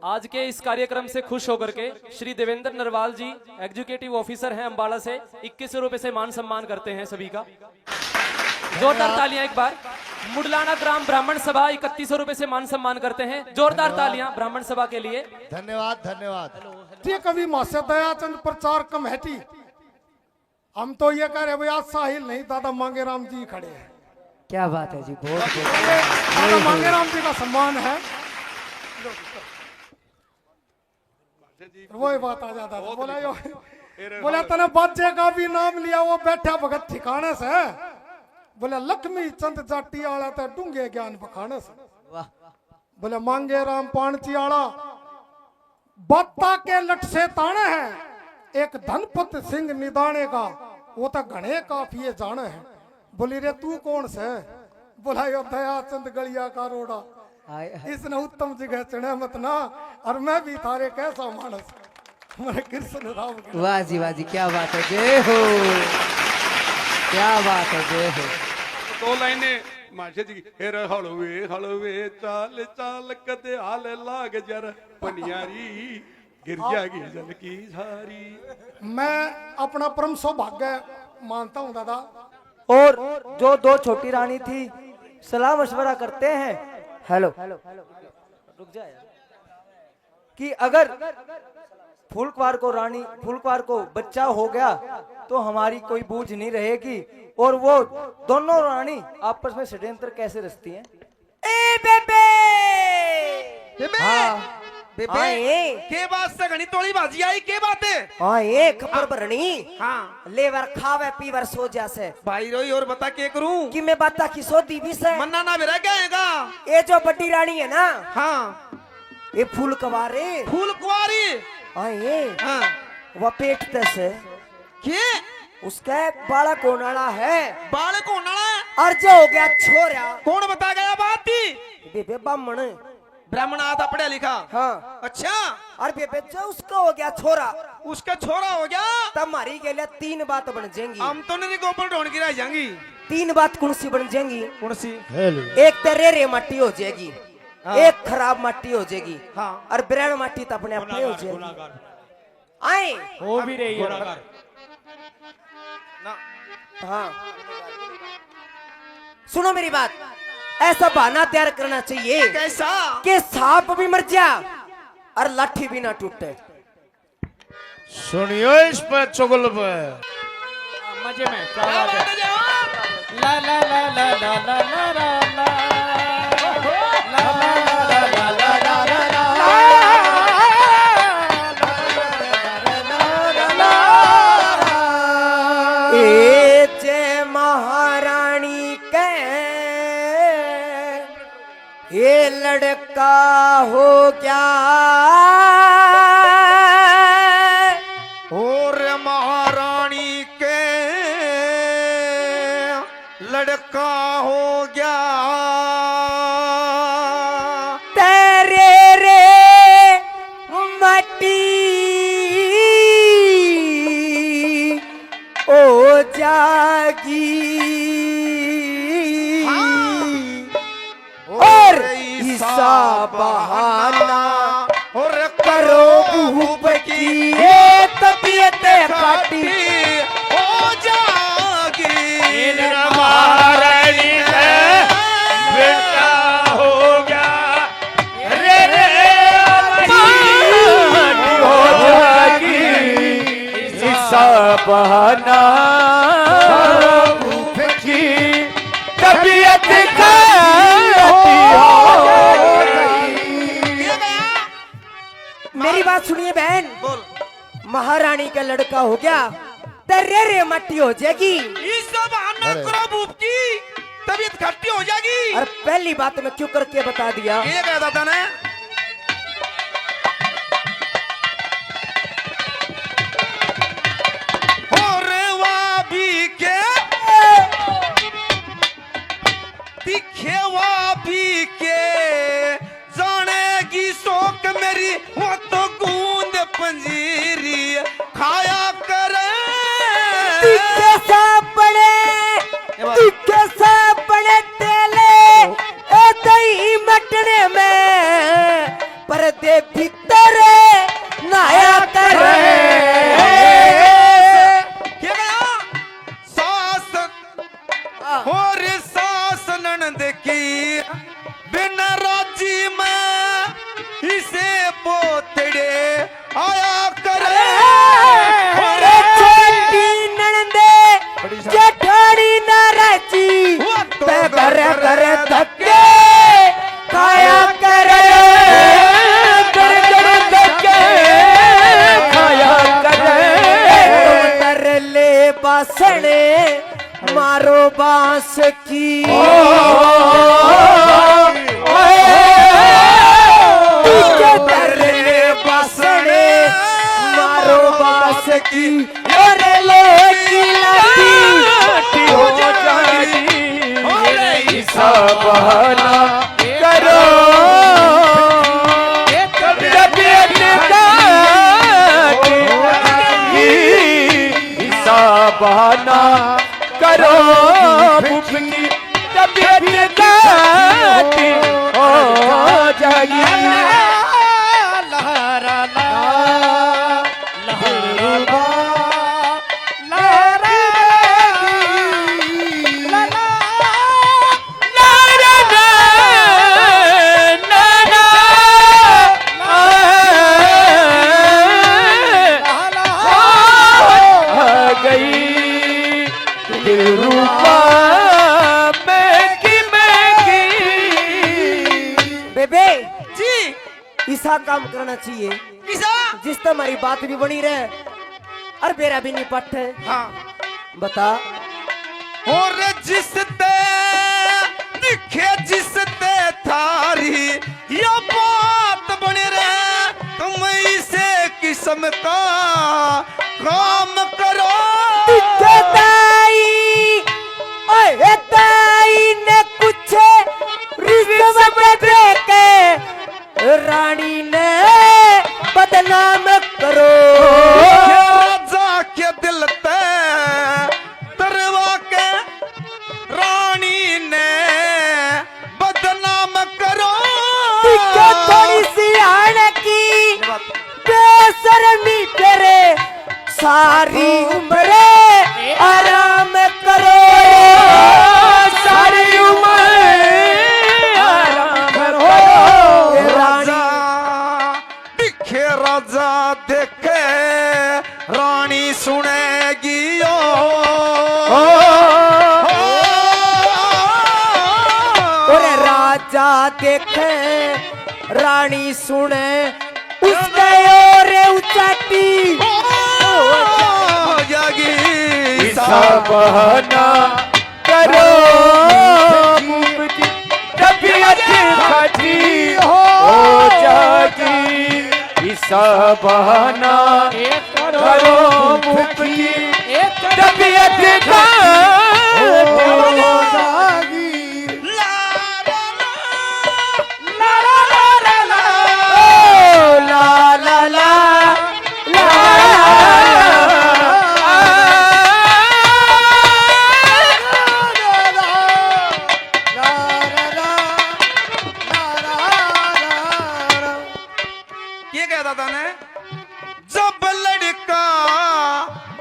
आज के इस कार्यक्रम से खुश होकर के श्री देवेंद्र नरवाल जी एग्जीक्यूटिव ऑफिसर हैं अम्बाड़ा से 2100 रुपए से मान सम्मान करते हैं सभी का। जोरदार तालियां एक बार। मुडलाना ग्राम ब्राह्मण सभा 3100 रुपए से मान सम्मान करते हैं। जोरदार तालियां ब्राह्मण सभा के लिए। धन्यवाद धन्यवाद। ये कवि मासे दयाचंद प्रचार कमेटी, हम तो ये कह रहे भाई आज साहिल नहीं दादा मांगेराम जी खड़े हैं। क्या बात है जी, बहुत दादा मांगेराम जी का सम्मान है। वही बात आ जाता था। बोला यो बोला तने बच्चे का भी नाम लिया वो बैठा भगत ठिकाने से। बोला लक्ष्मी चंद जाटी आला तो डूंगे ज्ञान बखाने से। बोले मांगे राम पाणची आला बत्ता के लट से ताने हैं एक धनपत सिंह निदाने का वो तो घने काफिए जाने हैं। बोली रे तू कौन से? बोला यो दयाचंद गलिया का रोड़ा इसने उत्तम जगह चढ़े मत ना और मैं भी थारे कैसा मानस मेरे कृष्ण राम के। वाह जी क्या बात है, जय हो, क्या बात है, जय हो। दो लाइनें माशे जी हेर हलवे चाल चाल कदे हाल लाग जर पनियारी गिर जाएगी जल की झारी। मैं अपना परम सौभाग्य मानता हूँ दादा। और जो दो छोटी रानी थी सलाह मशवरा करते हैं। हेलो रुक जा यार। कि अगर फूलक्वार को बच्चा हो गया तो हमारी कोई बूझ नहीं रहेगी। और वो दोनों रानी आपस में षड्यंत्र कैसे रचती हैं। ए बेबे हाँ बेबे के बात से घनी तोड़ी बाजी आई के बात है? हाँ ये खबर भरनी हाँ लेवर खावे पीवर सो जैसे भाई रोई और बता के करूं कि मैं बाता की सोती भी से मन्ना ना मेरा क्या हैगा? ये जो बड्डी रानी है ना हाँ ये फूल कवारे फूल कुआरी आए हाँ वह पेट तस है के उसका बालक होने वाला है बालक होने वाला है? और जो हो गया छोरा कौन बता गया बात थी? बेबे ब्राह्मण ब्राह्मण आता पढ़ा लिखा। हाँ अच्छा और बेबे जो उसका हो गया छोरा उसका छोरा हो गया तब हमारी के लिए 3 बात बन जाएंगी। हम तो नहीं गोबर ढूंढ की रह जाएंगी। 3 बात कौन सी बन जाएंगी? कौन सी? एक तो रे माटी हो जाएगी एक खराब माटी हो जाएगी हाँ। और ब्रैन माटी तो अपने अपने हो जाएगी। आए हो भी रही है हाँ सुनो मेरी बात, ऐसा बहाना तैयार करना चाहिए कैसा? कि सांप भी मर जा और लाठी भी ना टूटे। सुनियो इस पर चुगल पे मजे में क्या क्या बात बात है? है जवान? ला ला ला ला ला ला ला ला ला ला ला ला ला ला ए जय महारानी के ये लड़का हो गया और महारानी के लड़का हो गया तेरे रे मटी ओ जागी और ईसा बहाना और करो भूप की ये तबीयत काटी हो जागी महारानी है बेटा हो गया रे रे हो जाएगी ईसा बहाना भूख की तबीयत मेरी बात सुनिए बहन, बोल। महारानी का लड़का हो गया तेरे रे मट्टी हो जाएगी ये सब आना करो भूप की तबीयत खट्टी हो जाएगी। और पहली बात मैं क्यों करके बता दिया ये कहता था ना और वा भी के दिखे वा भी के जानेगी शौक मेरी वो तो गूंद पंजीरी खाया करे दिखे सा बड़े तेले ए दही मटने में पर्दे भीतर नाया करे क्या गया सास और सास ननद की बिन राजी में इसे पोतड़े आया करे और छोटी ननदे जेठानी नाराजी पे करे करे धक्के खाया करे करे धक्के खाया करे तर ले बासणे मारो बांस की तर ले बासणे मारो बांस की और ले की लाठी हो जाएगी ईसा बहाना करो तबीयत ईसा बहाना करो भूख की तबीयत हो जाएगी बेबे जी ऐसा काम करना चाहिए किसा जिस तरह हमारी बात भी बनी रहे और बेरा भी नहीं पट है। हाँ बता और जिसते दिखे जिसते थारी या बात बने रहे तुम इसे किस सारी उम्र आराम करो, सारी उम्र आराम करो। राजा दिखे राजा देखे रानी सुनेगी और राजा देखे रानी सुने उसके और उचाटी जागी बहाना करो तबीयत खटी हो जागी, ऐसा बहाना करो मुफ्ती तबीयत खटी हो जागी। ये कहता था ने जब लड़का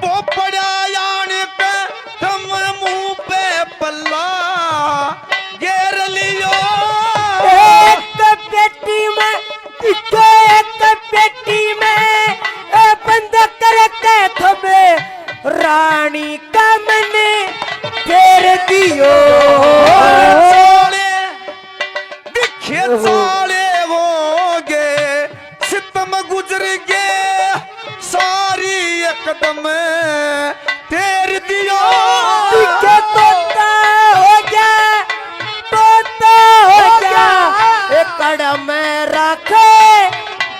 वो पड़ा यान पे तुम मुंह पे पल्ला घेर लियो, एक पेटी में एक पेटी में बंद करके थमे रानी का मन फेर दियो। साले दिखे साले वो गे सितम गुजर गे सारी एकदम तेर दियो। दिखे तोता हो गया, तोता हो गया, एक कड़म रखे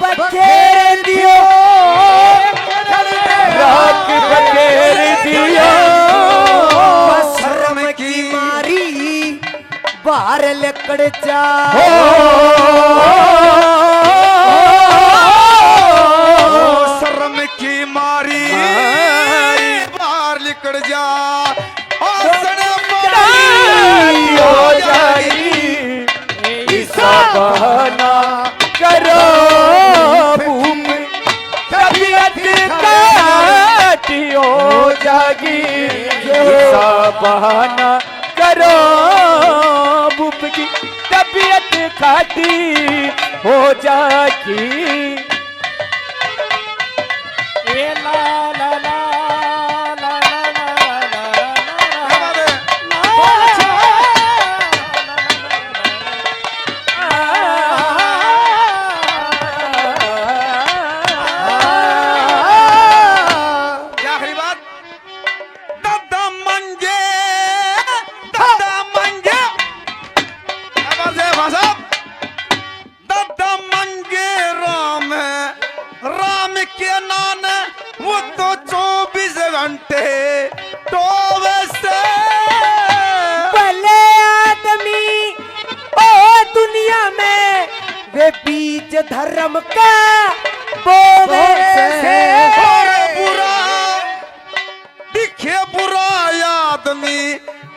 बखेर दियो, राख बखेर दियो। शर्म की मारी बाहर लकड़ जा, शर्म की मारी बाहर निकल जा, आसन हो जाएगी, ऐसा बहाना करो भूम तबीयत खटी हो जागी, ऐसा बहाना करो भूम की तबीयत खटी हो जागी। ए ला ला ला ला आखिरी बात दादा मंगे भाषा दादा मंगे राम राम के नान वो तो 24 घंटे तो वैसे भले आदमी ओ दुनिया में वे बीज धर्म का बोवे से। बुरा दिखे बुरा आदमी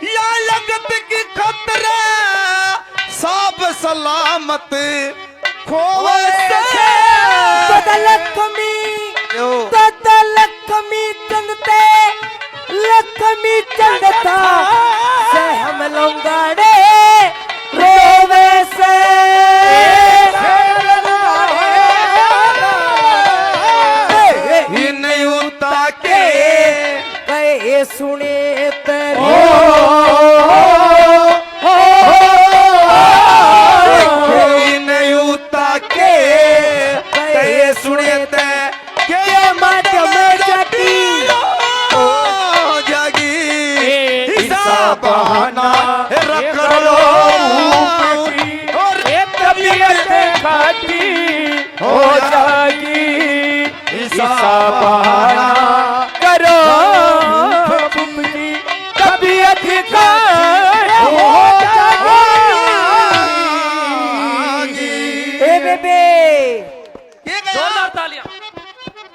या लगत की खतरे सब सलामत खोवे से। लक्ष्मी चंदते लक्ष्मी चंद था से हम लंगाड़े रोवे से। नहीं होता के कहे सुने तेरे नहीं होता के कहे सुने ते के माध्यम जाती जागी हिसाब बहाना रख लो और तबीयत खटी हो जागी, हिसाब बहाना करो तबीयत खटी हो जागी। ए बेबे जोरदार तालियां।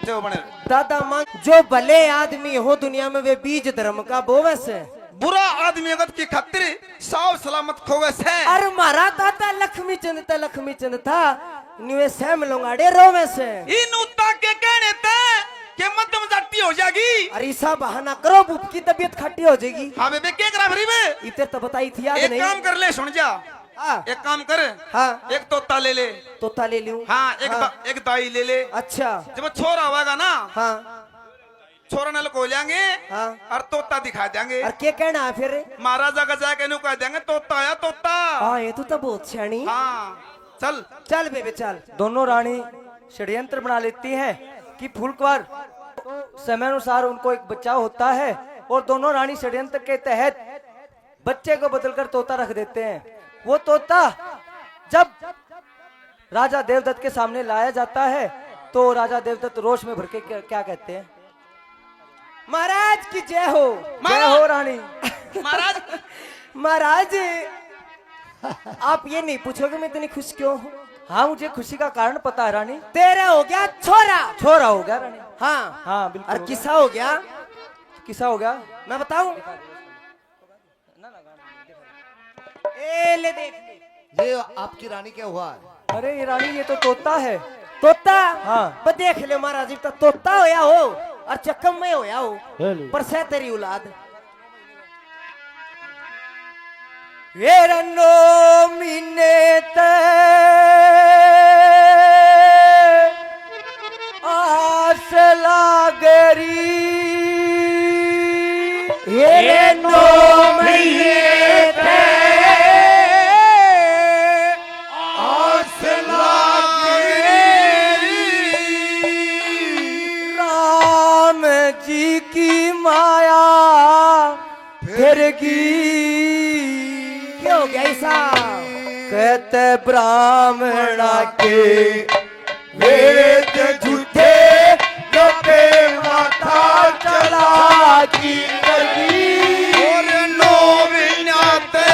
जो बने दादा मां जो भले आदमी हो दुनिया में वे बीज धर्म का बोवस है। बुरा आदमी अगत की खातिर साव सलामत खोवे से। अरे मारा दादा लक्ष्मी चंद था निवे सैम लोंगाड़े रोवे से। इन उता के कहने ते के मध्यम जाती हो जाएगी। अरे ऐसा बहाना करो, बुप की तबीयत खट्टी हो जाएगी। हाँ बेबे क्या करा भरी में? इतने तो बताई थी, याद एक नहीं? काम कर ले, सुन जा। हाँ एक काम कर, हाँ, एक तोता ले ले। तोता ले लूं? हाँ एक दाई ले ले। अच्छा जब छोरा होगा ना, हाँ छोरा नल को लेंगे हाँ, और तोता दिखा देंगे। और क्या कहना है फिर? महाराजा का जाके नु कह देंगे तोता आया तोता। हाँ ये तो बहुत सियानी। हाँ चल चल बेबे चल। दोनों रानी षड्यंत्र बना लेती हैं कि फूलकुंवर समय अनुसार उनको एक बच्चा होता है, और दोनों रानी षड्यंत्र के तहत बच्चे को बदलकर तोता रख देते हैं। वो तोता जब राजा देवदत्त के सामने लाया जाता है तो राजा देवदत्त रोष में भर के क्या कहते हैं? महाराज की जय हो। जय हो रानी। महाराज महाराज आप ये नहीं पूछोगे मैं इतनी खुश क्यों हूँ? हाँ मुझे खुशी का कारण पता है रानी। तेरा हो गया छोरा। छोरा हो गया रानी। हाँ हाँ बिल्कुल। और किस्सा हो गया? किस्सा हो गया मैं बताऊं? ले देख, ये आपकी रानी क्या हुआ है? अरे ये रानी ये तो तोता है। तोता? हाँ पर देख ले महाराज, तो तोता होया हो और चक्कम में होया हो, पर से तेरी औलाद। ये रन्नो मीने ते आस लागरी, ये रन्नो मीने ते आस लागरी, राम जी की माया फिर की। क्या हो गया ऐसा? कहते ब्राह्मणा के वेद झूठे, जो पे माथा चला की करगी, और नो विनाते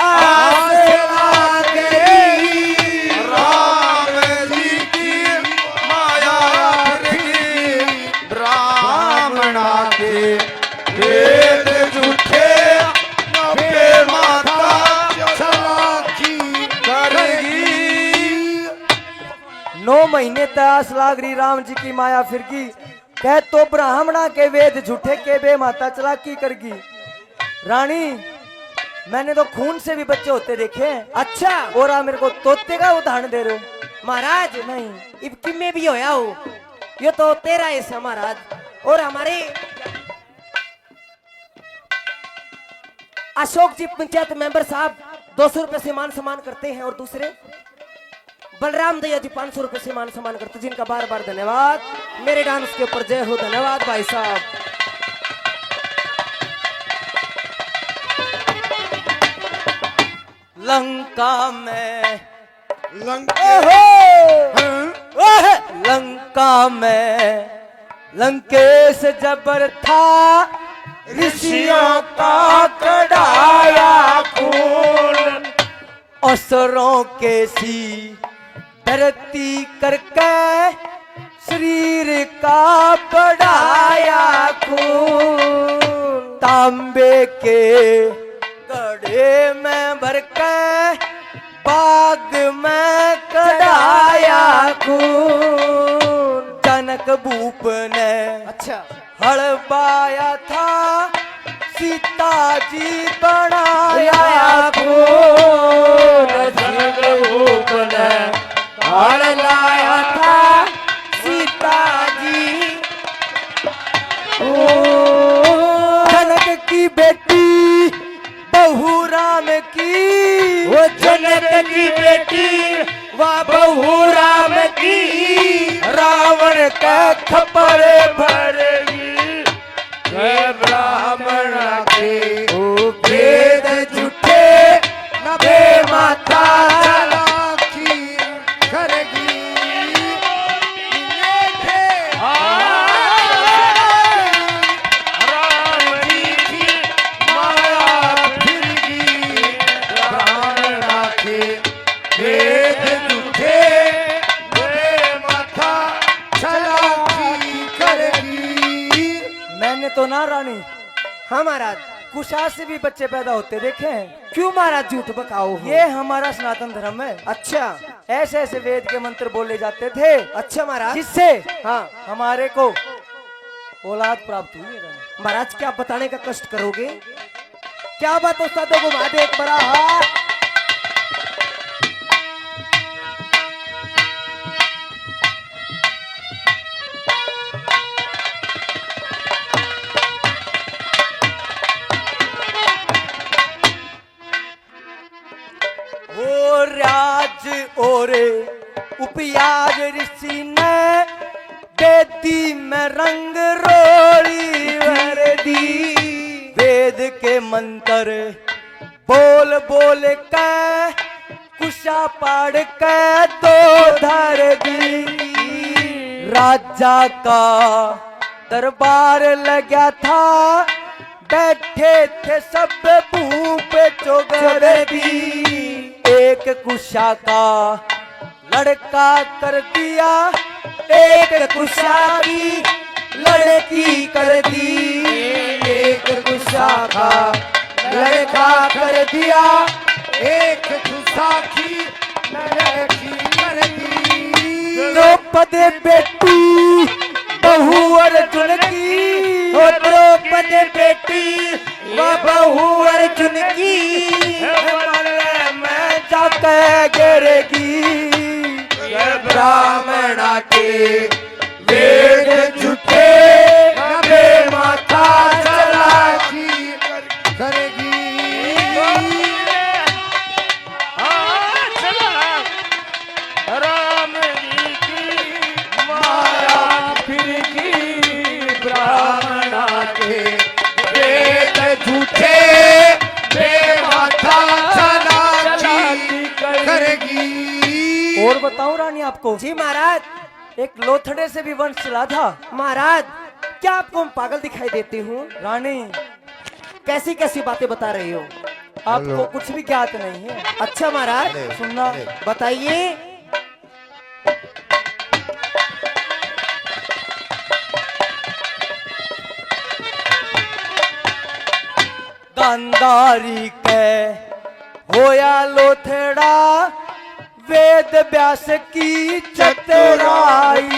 आस लागरी, राम जी की माया फिरगी, ब्राह्मणा के वेद झूठे, पे माता चलाकी करेगी। 9 महीने तक लागरी राम जी की माया फिरगी, कह तो ब्राह्मणा के वेद झूठे के बे माता चलाकी करगी। रानी मैंने तो खून से भी बच्चे होते देखे हैं। अच्छा और आप मेरे को तोते का उदाहरण दे रहे हो? महाराज नहीं, इबकी में भी होया हो, ये तो तेरा ऐसा महाराज। और हमारे अशोक जी पंचायत मेंबर साहब 200 रुपए से मान सम्मान करते हैं, और दूसरे बलराम दैया जी 500 रुपए से मान सम्मान करते हैं, जिनका बार बार धन्यवाद। मेरे डांस के ऊपर जय हो। धन्यवाद भाई साहब। लंका में लंका में लंकेश जबर था, ऋषियों का कढ़ाया खून, असुरों के सी धरती करके शरीर का बढ़ाया खून, तांबे के गड्ढे में भर के बाग में कढ़ाया खून, जनक भूप ने अच्छा हड़बाया था, सीता जी बनाया खून, जनक भूप ने हड़लाया था, सीता जी। जनक की बेटी बहू राम की, वो जनक की बेटी वह बहू राम की, रावण का खपर भरेगी, ब्राह्मण के वेद झूठे, नबे माता चलाकी करेगी। राम जी की माया फिरगी, ब्राह्मण के वेद झूठे, नबे माता चलाकी करेगी। मैंने तो ना रानी, हाँ महाराज, कुशास से भी बच्चे पैदा होते देखे हैं। क्यों महाराज झूठ बकाओ? ये हमारा सनातन धर्म है। अच्छा ऐसे ऐसे वेद के मंत्र बोले जाते थे। अच्छा महाराज, जिससे हाँ हमारे को औलाद प्राप्त हुई है रानी। महाराज क्या बताने का कष्ट करोगे? क्या बात उस्तादों को घुमा दे एक बड़ा हाथ। ओ राज ओरे उपयाज ऋषि ने बेदी में रंग रोली भर दी। वेद के मंत्र बोल बोल के कुशा पाड़ के तो धर दी। राजा का दरबार लगा था, बैठे थे सब भूप चौगर दी। एक कुशा का लड़का कर दिया, एक कुशा की लड़की कर दी। एक कुशा का लड़का कर दिया, एक कुशा की लड़की कर दी। द्रौपदी बेटी बहू अर्जुन की, ओ द्रौपदी बेटी व बहू अर्जुन की। मैं जाके गिरेगी। ब्राह्मणा के वेद झूठे, बे माता चलाकी करेगी। राम जी की माया फिर की ब्राह्मणा के वेद झूठे, बे माता चलाकी करेगी। और बताऊं रानी आपको? जी महाराज। एक लोथड़े से भी वंश चला था। महाराज क्या आपको मैं पागल दिखाई देती हूँ? रानी कैसी कैसी बातें बता रही हो? आपको कुछ भी ज्ञात नहीं है। अच्छा महाराज सुनना, बताइए। गांधारी के होया लोथड़ा, वेद व्यास की चतुराई।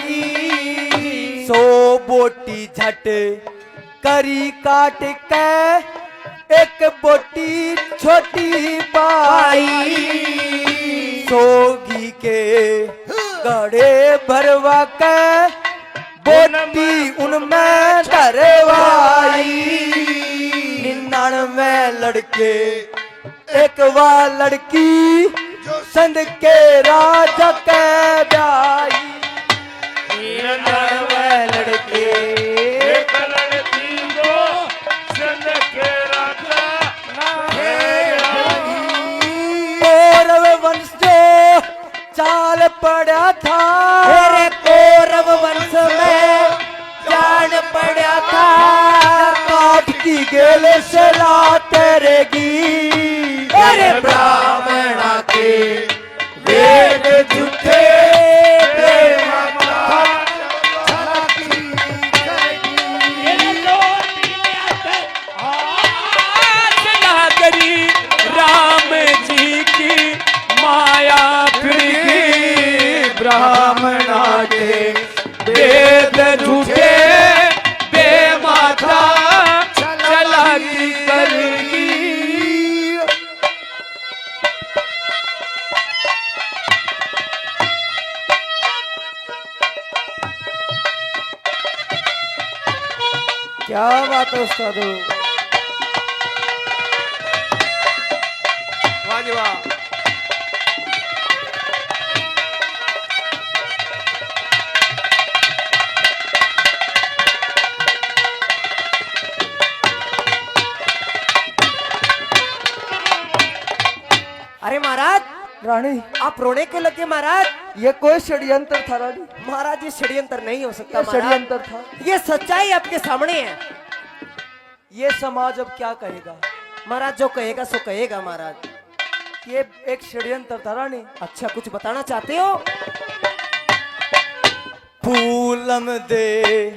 100 बोटी झट करी काट के, एक बोटी छोटी पाई। सोगी के गड़े भरवा के, बोटी उनमें धरवाई। 99 लड़के एक वा लड़की, संद के राजा के ब्याई। 99 लड़के एक लड़की जो संग के राजा कौरव वंश जो चाल पड़ा था, अरे कौरव वंश में जान पड़ा था। काट की गेल से लाते रहेगी। अरे ब्राह्मणा के वेद झूठे, बे माता चलाकी करी राम जी की माया फिर की ब्राह्मणा के वेद झूठे, बे माता चलाकी करेगी। क्या बात है उस्तादो? वाह जी वाह। अरे महाराज रानी आप रोने क्यों लगे महाराज? ये कोई षड्यंत्र था रानी। महाराज ये षड्यंत्र नहीं हो सकता ये महाराज। षड्यंत्र था। ये सच्चाई आपके सामने है। ये समाज अब क्या कहेगा? महाराज जो कहेगा सो कहेगा महाराज। ये एक षड्यंत्र था रानी। अच्छा कुछ बताना चाहते हो? फूलम दे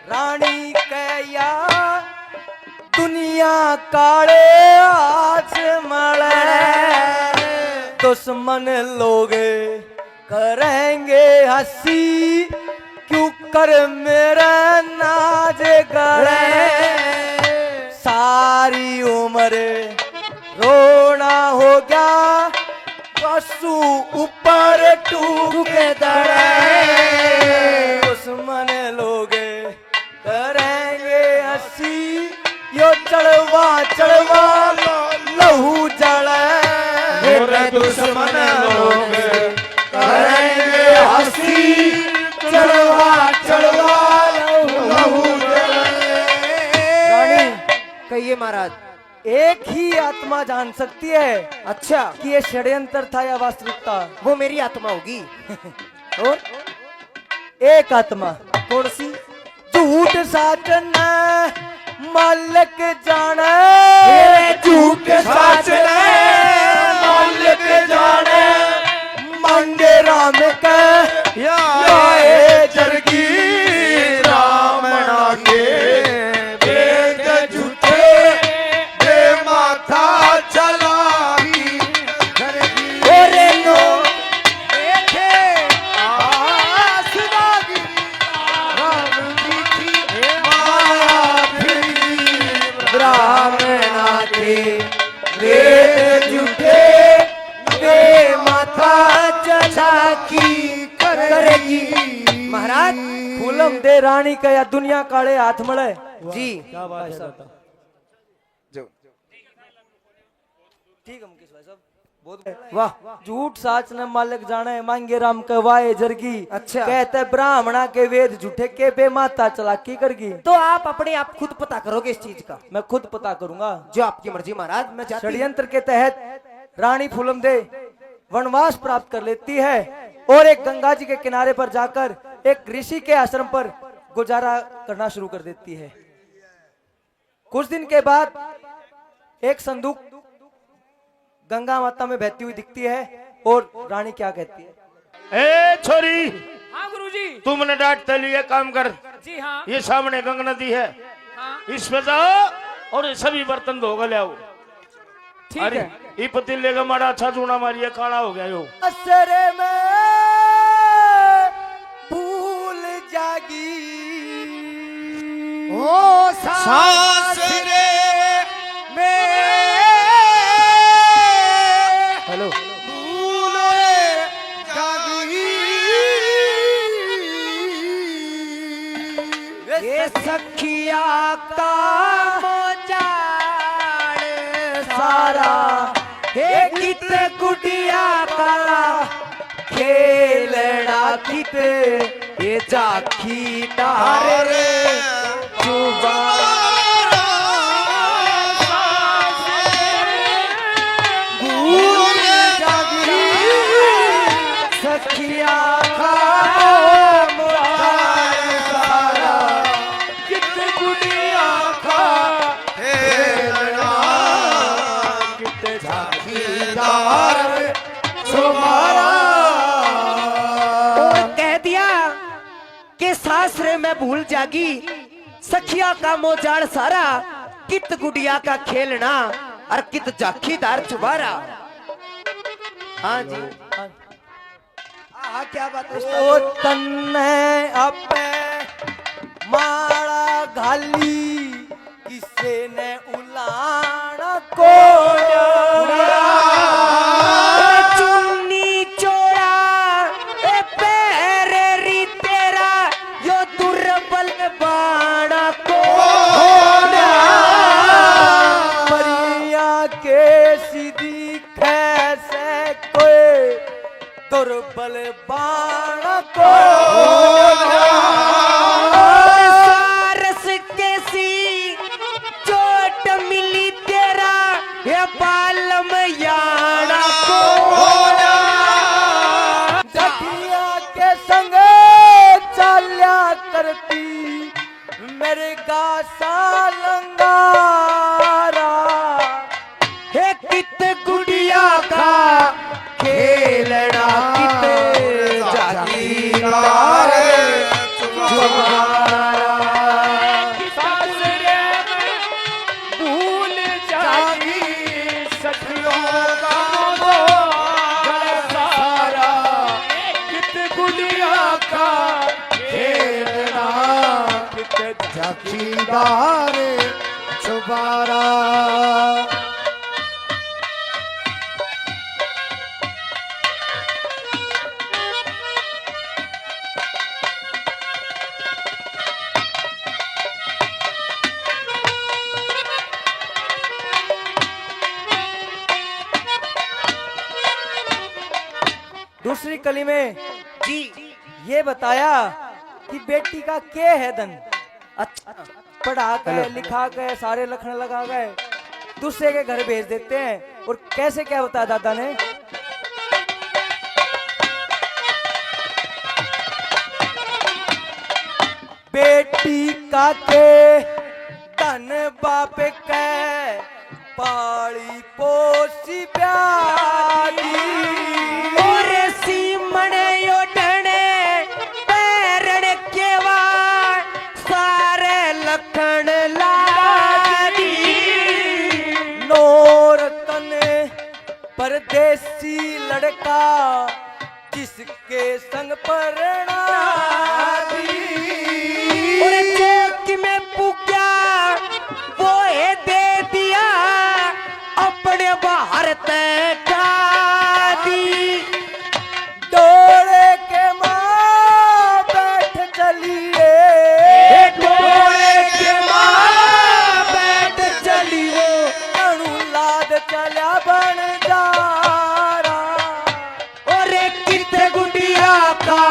रानी कैया, दुनिया काले आज मले। दुश्मन लोग करेंगे हंसी, क्यों कर मेरे नाज गले सारी उम्र रोना हो गया पशु ऊपर टूक दड़े दुश्मन लोग करेंगे हंसी यो चढ़वा चढ़वा लहू जले दुश्मन लोग करेंगे हंसी चढ़वा चढ़वा लहू रानी कहिए महाराज। एक ही आत्मा जान सकती है अच्छा, कि ये षड्यंत्र था या वास्तविकता। वो मेरी आत्मा होगी। और एक आत्मा कौन सी? झूठ साच न मालिक जाने झूठ साच न मालिक जाने मांगे राम का या जरगी राम ना के वेद झूठे बे माथा चलागी ओरे नो देखे आसमागी राम मीठी माया फिरी ब्राह्मणा के वेद झूठे बे माथा चलाकी करेगी। महाराज फूलम दे रानी का या दुनिया काले हाथ मले जी, क्या बात है ठीक है मुकेश भाई साहब बहुत वाह। झूठ साच न मालिक जाने मांगे राम कवाए जरगी। अच्छा। कहते ब्राह्मणा के वेद झूठे के बे माता चलाकी करगी। तो आप अपने आप खुद पता करोगे इस चीज का? मैं खुद पता करूंगा। जो आपकी मर्जी महाराज। मैं चाहती षड्यंत्र के तहत रानी फूलम दे वनवास प्राप्त कर लेती है और एक गंगा जी के किनारे पर जाकर एक ऋषि के आश्रम पर गुजारा करना शुरू कर देती है। कुछ दिन के बाद एक संदूक गंगा माता में बहती हुई दिखती है और रानी क्या कहती है? ए छोरी, हाँ गुरुजी। तुमने डांटते लिए काम कर। जी हाँ। ये सामने गंगा नदी है, हाँ इसमें जाओ और ये सभी बर्तन धो कर ले आओ। ठीक अरे है। ये पतीले का मारा अच्छा चूना मारिए, काला हो गया यो। असरे में भूल जागी ओ सासरे में हेलो भूले जागी ये सखिया का मोजाड़ सारा हे कित गुड़िया का खेलना कित ये जाखी डारे सखिया का सारा कित गुड़िया का खेलना कित झांकीदार तुम्हारा। और कह दिया कि सासरे में भूल जागी सखिया का मोजाड़ सारा कित गुड़िया का खेलना और कित जाखीदार चुबारा। हाँ जी, हाँ क्या बात है। ओ तन्ने अपे माला घाली किसे ने उलाना को चुन्नी चोड़ा ए पैरेरी तेरा यो दुर्बल बाणा को परिया के सीधी कैसे कोई दुर्बल बाण को सारस कैसी चोट मिली तेरा ये बालम याना को जखिया के संग चाल्या करती मेरे गासा लंगारा हे कित गुड़िया का खेलना कित जागीदार तुम्हारा। सासरे में भूल जागी सखियों का मोजाड़ सारा कित गुड़िया का खेल झांकीदार छुबारा। दूसरी कली में जी ये बताया कि बेटी का क्या है धन। अच्छा पढ़ा गए लिखा गए सारे लखन लगा गए दूसरे के घर भेज देते हैं। और कैसे क्या बताया दादा ने, बेटी का के धन बाप के पाली पोसी प्यारी। और सीमण यो डणे पैरण केवा सारे लखन लादी। नोर तने परदेसी लड़का जिसके संग परणादी। और चौक में पुग्या वो है दे दिया अपने बाहर तैका दी। डोले के माँ बैठ चलिए, डोले के माँ बैठ चलिए। अणु लाद चला बन जा और किते गुड़िया का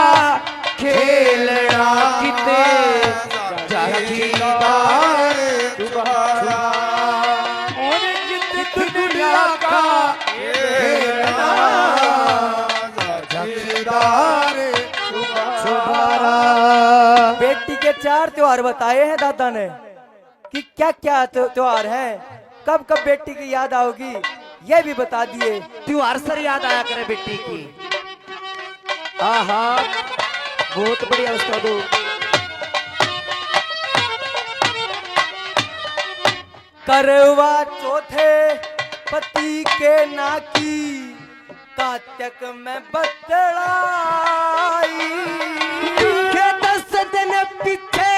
खेलना किते झांकीदार छुबारा। और किते गुड़िया का खेलना झांकीदार छुबारा। बेटी के 4 त्योहार बताए हैं दादा ने कि क्या क्या त्योहार हैं, कब कब बेटी की याद आओगी ये भी बता दिए। त्योहार सर याद आया करे बेटी की। आहा बहुत बढ़िया उस्तादो। करवा चौथे पति के नाकी कात्यक में बतलाई। के 10 दिन पीछे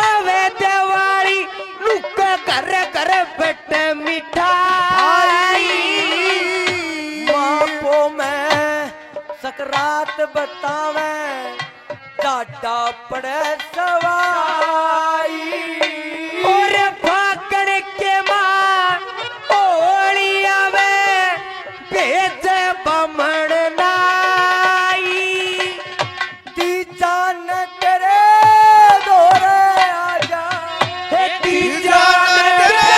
आवे दिवाली लुक घर घर बटे मिठाई। मापो में सकरात बतावे डाटा पड़े सवाई। और फाकड़ के मां ओली आवे भेज बमण नाई। तीजा न तेरे दौरे आजा, तीजा न तेरे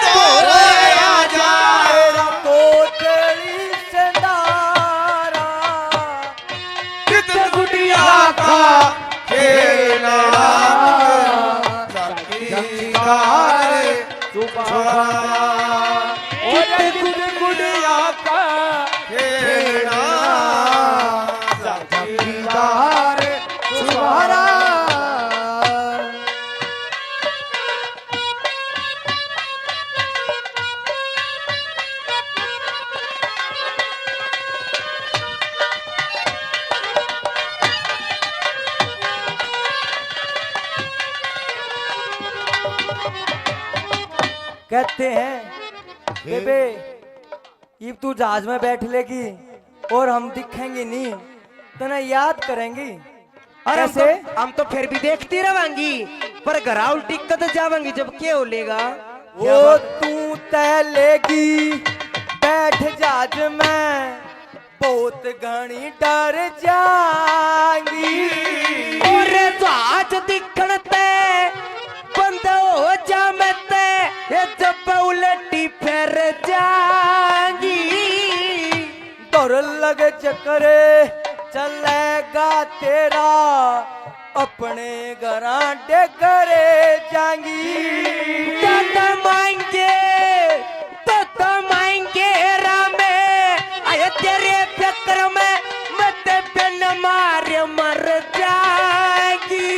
दौरे आजा। तेरा कोटली संदारा। कित गुड़िया का खेलना झांकीदार छुबारा। कित गुड़िया का खेलना झांकीदार छुबारा। कहते हैं बेबे अब तू जहाज में बैठ लेगी और हम दिखेंगे नहीं तो याद करेंगी। अरे कैसे? हम तो फिर भी देखती रहेंगी पर घरा उल्टी कद जावेंगी जब क्या हो लेगा। वो तू तय लेगी बैठ जहाज में बहुत घनी डर जाएंगी। और जहाज दिखण ते बंद हो जामे ते ये जब उलटी फिर जाएंगी। डर लग चक्करे चलेगा तेरा अपने घरां डगरे जाएंगी। दादा मांगे रामे आये तेरे चक्कर में मत बिन मार मर जाएगी।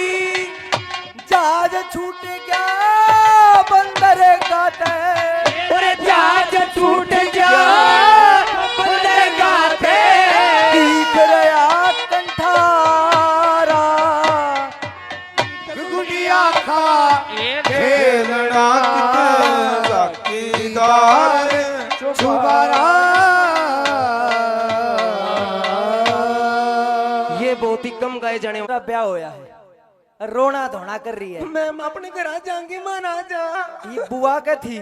जहाज छूट गया बंदर गाते, और जहाज छूट गया बंदर गाते। दिख रहा कंठारा गुड़िया छुबारा। ये बहुत ही कम गाए जाने मेरा ब्याह होया है, रोना धोना कर रही है। मैं अपने घर आ जाऊंगी महाराजा। ये बुआ के थी।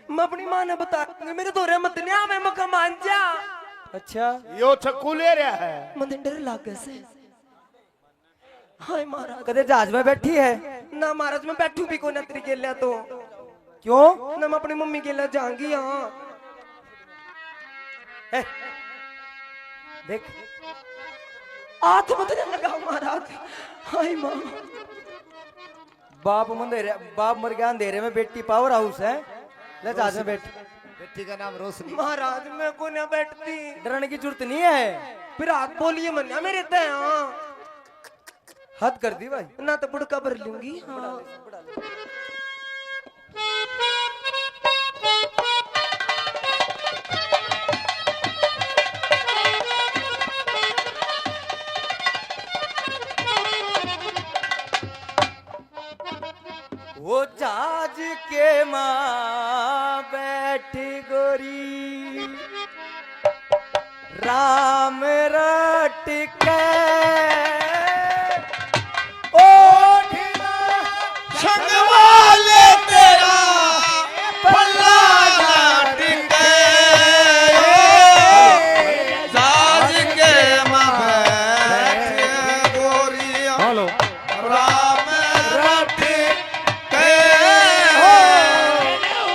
मैं अपनी माँ ने बता दूंगी, मेरे दौरे मत नहीं आवे मका मान जा। अच्छा यो छक्कू ले रहा है। मुझे डर लागे से। हाय महाराज। कदे जहाज में बैठी है? ना महाराज मैं बैठू भी कोई नतरी के लिया तो। क्यों? ना मैं अपनी मम्मी के लिए जाऊंगी। हाँ देख हाथ मत लगाओ महाराज। हाय माँ। बाप मर गया अंधेरे में, बेटी पावर हाउस है। ले जहाज में बैठ। बेटी का नाम रोशनी। महाराज मैं को ना बैठती। डरने की जरूरत नहीं है। फिर हाथ बोलिए मन्या मेरे ते। हाँ हद कर दी भाई। ना तो बुड़का भर लूंगी। हाँ वो जहाज के माँ बैठी गोरी, राम रट के संगवाले तेरा पल्ला ना टिके, साज के माँ बैठे गोरिया हेलो राम रट के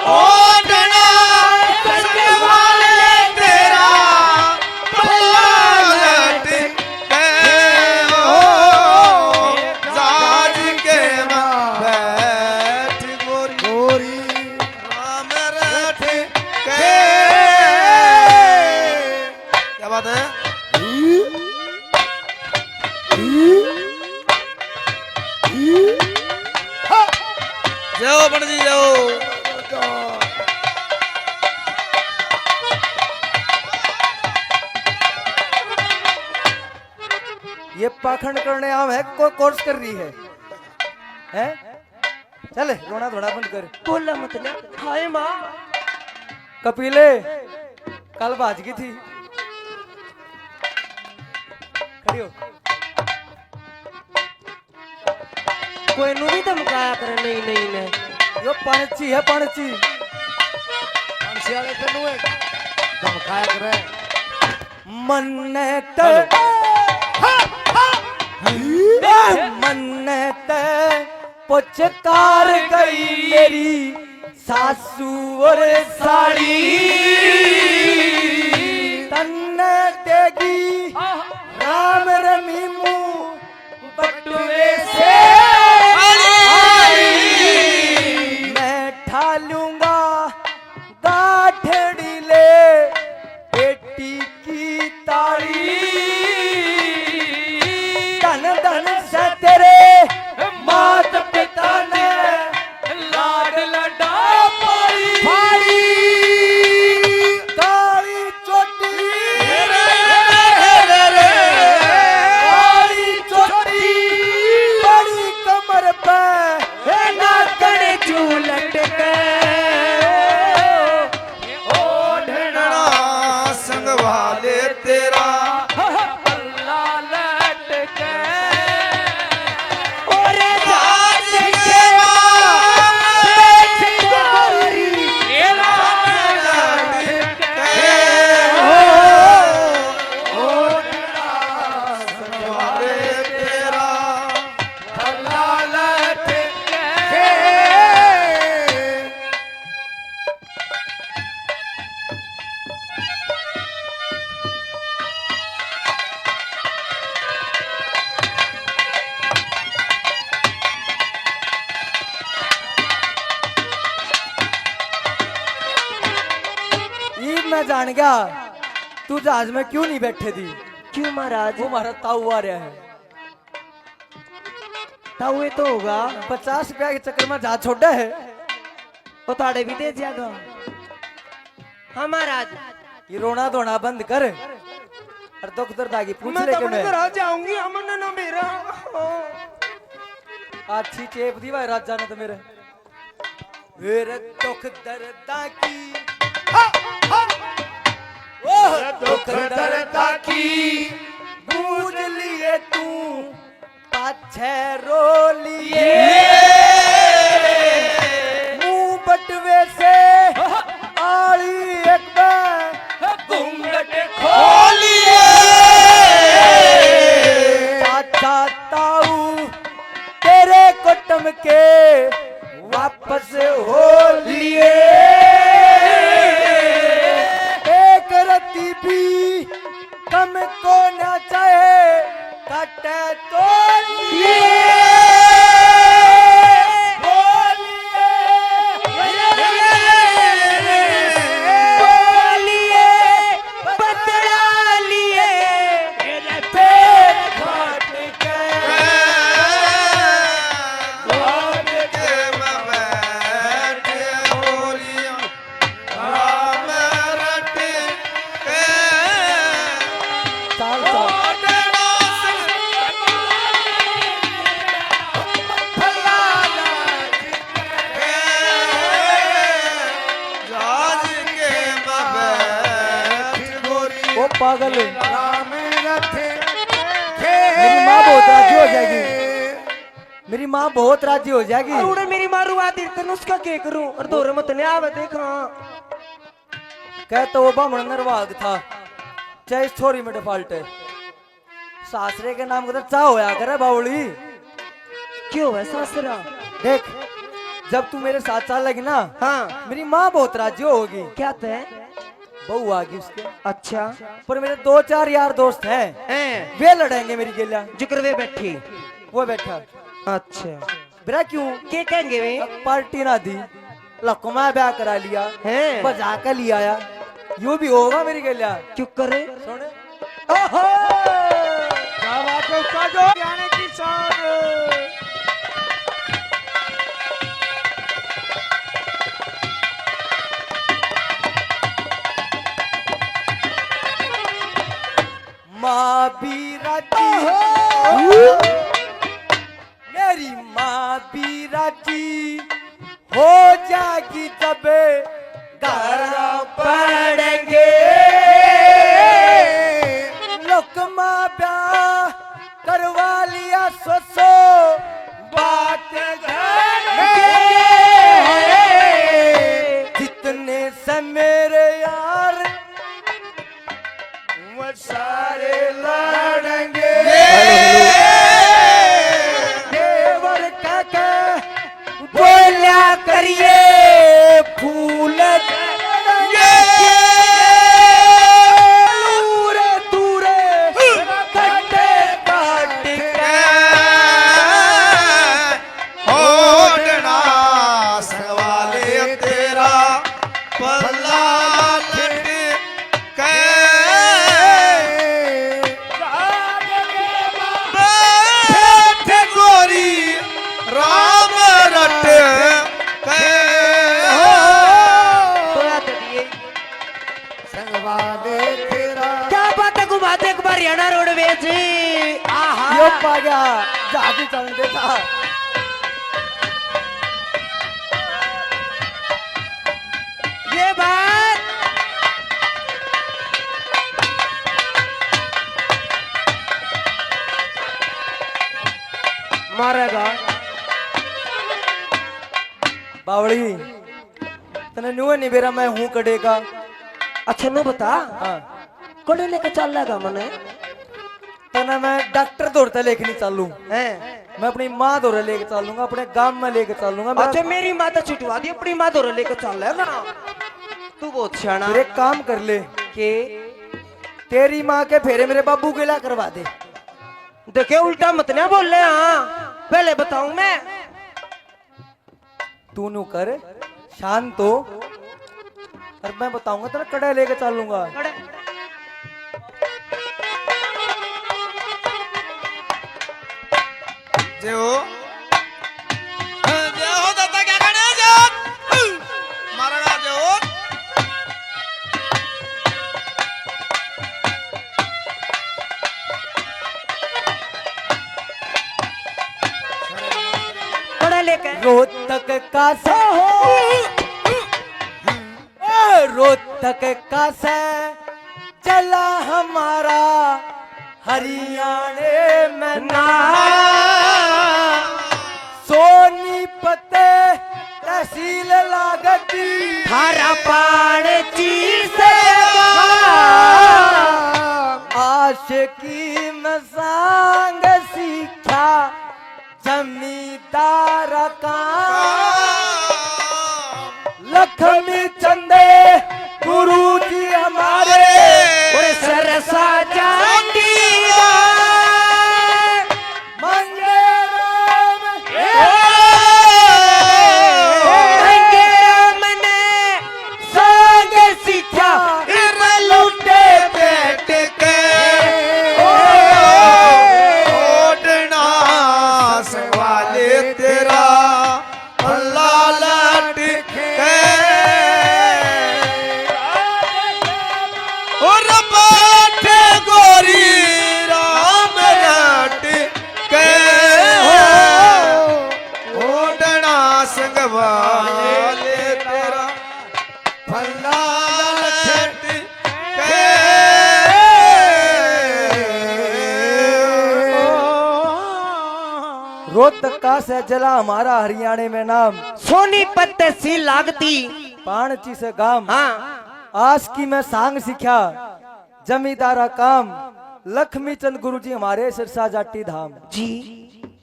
ओढ़ना। संगवाले तेरा पल्ला ना टिके, साज के माँ बैठ गोरी राम रट के। क्या बात है? जाओ पंडित जी जाओ। ये पाखंड करने आम है, कोई कोर्स कर रही है, हैं? चले रोना धोना बंद कर। बोला मत ना। हाय माँ। कपिले कल भाज की थी। खड़ी हो। कोई नु भी धमकाया करे। नहीं नहीं ने यो पाणची है, पाणची। सियाले तनु है धमकाया करे। मन्नत मन्नत पुचकार गई मेरी सासू और साड़ी, तन्न देगी राम रमीमू बटुए से मैं ठालूंगा गाठड़ी ले बेटी की ताड़ी, धन धन से तेरे मात पिता ने लाड लडा पाई फाड़ी, काली चोटी काली चोटी बड़ी कमर पे नाकड़ झूलट के ओढ़ना संगवाले तेरा अल्लाह लटके और जात के संगवाले तेरा ईब मैं जान गया तू जहाज में क्यों नहीं बैठे थी। क्यों महाराज? वो हमारा ताऊ आ रहा है। ताऊ तो होगा। 50 रुपया के चक्कर में जहाज छोड़ा है। वो ताड़े भी दे जाएगा। हाँ महाराज। ये रोना धोना बंद कर और दुख दर्द आगे पूछ मैं ले तो के अपने मैं घर आ जाऊंगी। अमन ना मेरा। अच्छी चेप दी भाई राजा ने तो मेरे दुख दर्द की दर ताकी गूंज लिए तू पाछे रो लिए मुंह बटवे से आली एक घूंघट खोलिए चाचा ताऊ तेरे कुटुम के वापस हो लिए एक रत्ती भी कम को न चाहे कटे तो पागल मेरी माँ बहुत राजी हो जाएगी मेरी माँ बहुत राजी हो जाएगी उड़े मेरी मारू आती तेन उसका के करूं और दौरे मत ने आवे देखा कह तो वो बामण नरवाग था चाहे इस छोरी में डिफॉल्ट है सासरे के नाम का चा होया करे बावली क्यों है सासरा देख जब तू मेरे साथ चल लगी ना हाँ मेरी माँ बहुत राजी होगी क्या तय बहू आ गई उसके अच्छा पर मेरे 2-4 यार दोस्त हैं वे लड़ेंगे मेरी गेला जिक्र वे बैठी वो बैठा अच्छा बेरा क्यों के कहेंगे वे पार्टी ना दी लकमा ब्याह करा लिया है बजा कर लिया आया यूं भी होगा मेरी गेला क्यों करे सुन ओहो क्या बात है उसका जो आने की शान माँ भी राजी मेरी माँ भी राजी हो जाएगी जब घर पड़ेंगे लकमा ब्याह करवा लिया सोसो बात जितने से मेरे यार वो सारे लड़ेंगे देवर काका बोला करिए फूल दूरे दूरे कटे काट के होना सवाले तेरा पल्ला गोरी राम रट क्या बात है घुमाते एक बार हरियाणा रोडवेज यो पा गया जादू चल देता ये बात मारेगा बावड़ी तने नुए नहीं बेरा मैं हूँ कड़ेगा अच्छा नो बता हाँ कड़े लेके चल लेगा मने तने मैं डॉक्टर दौड़ता लेके नहीं चलूं हैं मैं अपनी माँ दौड़े लेके चलूंगा अपने गांव में लेके चलूंगा अच्छा मेरी माँ तो छुटवा दी अपनी माँ दौरे लेके चल लेगा तू बहुत सियाना फिर एक काम कर ले के तेरी माँ के फेरे मेरे बाबू के ला करवा दे देखे उल्टा मत ना बोल ले हाँ पहले बताऊं मैं तू नु कर शांत हो और मैं बताऊंगा तेरा कड़ा लेके चलूंगा जो हो दादा क्या करे जो मारा जो कड़ा लेके रोहतक का सा हो रोहतक का सा चला हमारा हरियाणे में नाम, सोनीपत तहसील लागती थारा पाड़ चीर से आशिकी में सांग सीखा जमींदार का, लक्ष्मी चंदे गुरु जी हमारे और सरसा जाती राम ने संग सीखा लुटे बैठ के ओढ़ना सवाले तेरा अल्लाह लट के और बैठे गोरी राम लट के ओढ़ना संगवाले तेरा अल्लाह लट के। रोहतका से जला हमारा हरियाणा में नाम, सोनीपत तहसील लागती पाणची से गांव, हाँ आज की मैं सांग सीखा जमींदारा काम, लक्ष्मी चंद गुरु जी हमारे सिरसा जाटी धाम। जी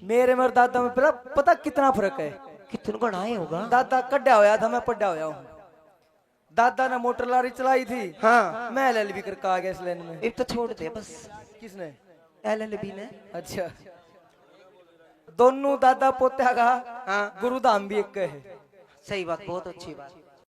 मेरे मेरे दादा में पता कितना फर्क है। कितने गुण आए होगा। दादा कड्डा होया था, मैं पड्डा होया हूँ। दादा ने मोटर लारी चलाई थी, हाँ मैं LLB करके आ गया इस लाइन में। एक तो छोड़ दे बस। किसने? LLB ने। अच्छा, दोनों दादा पोत्या का हाँ गुरुधाम भी एक है। सही बात, बहुत अच्छी बात।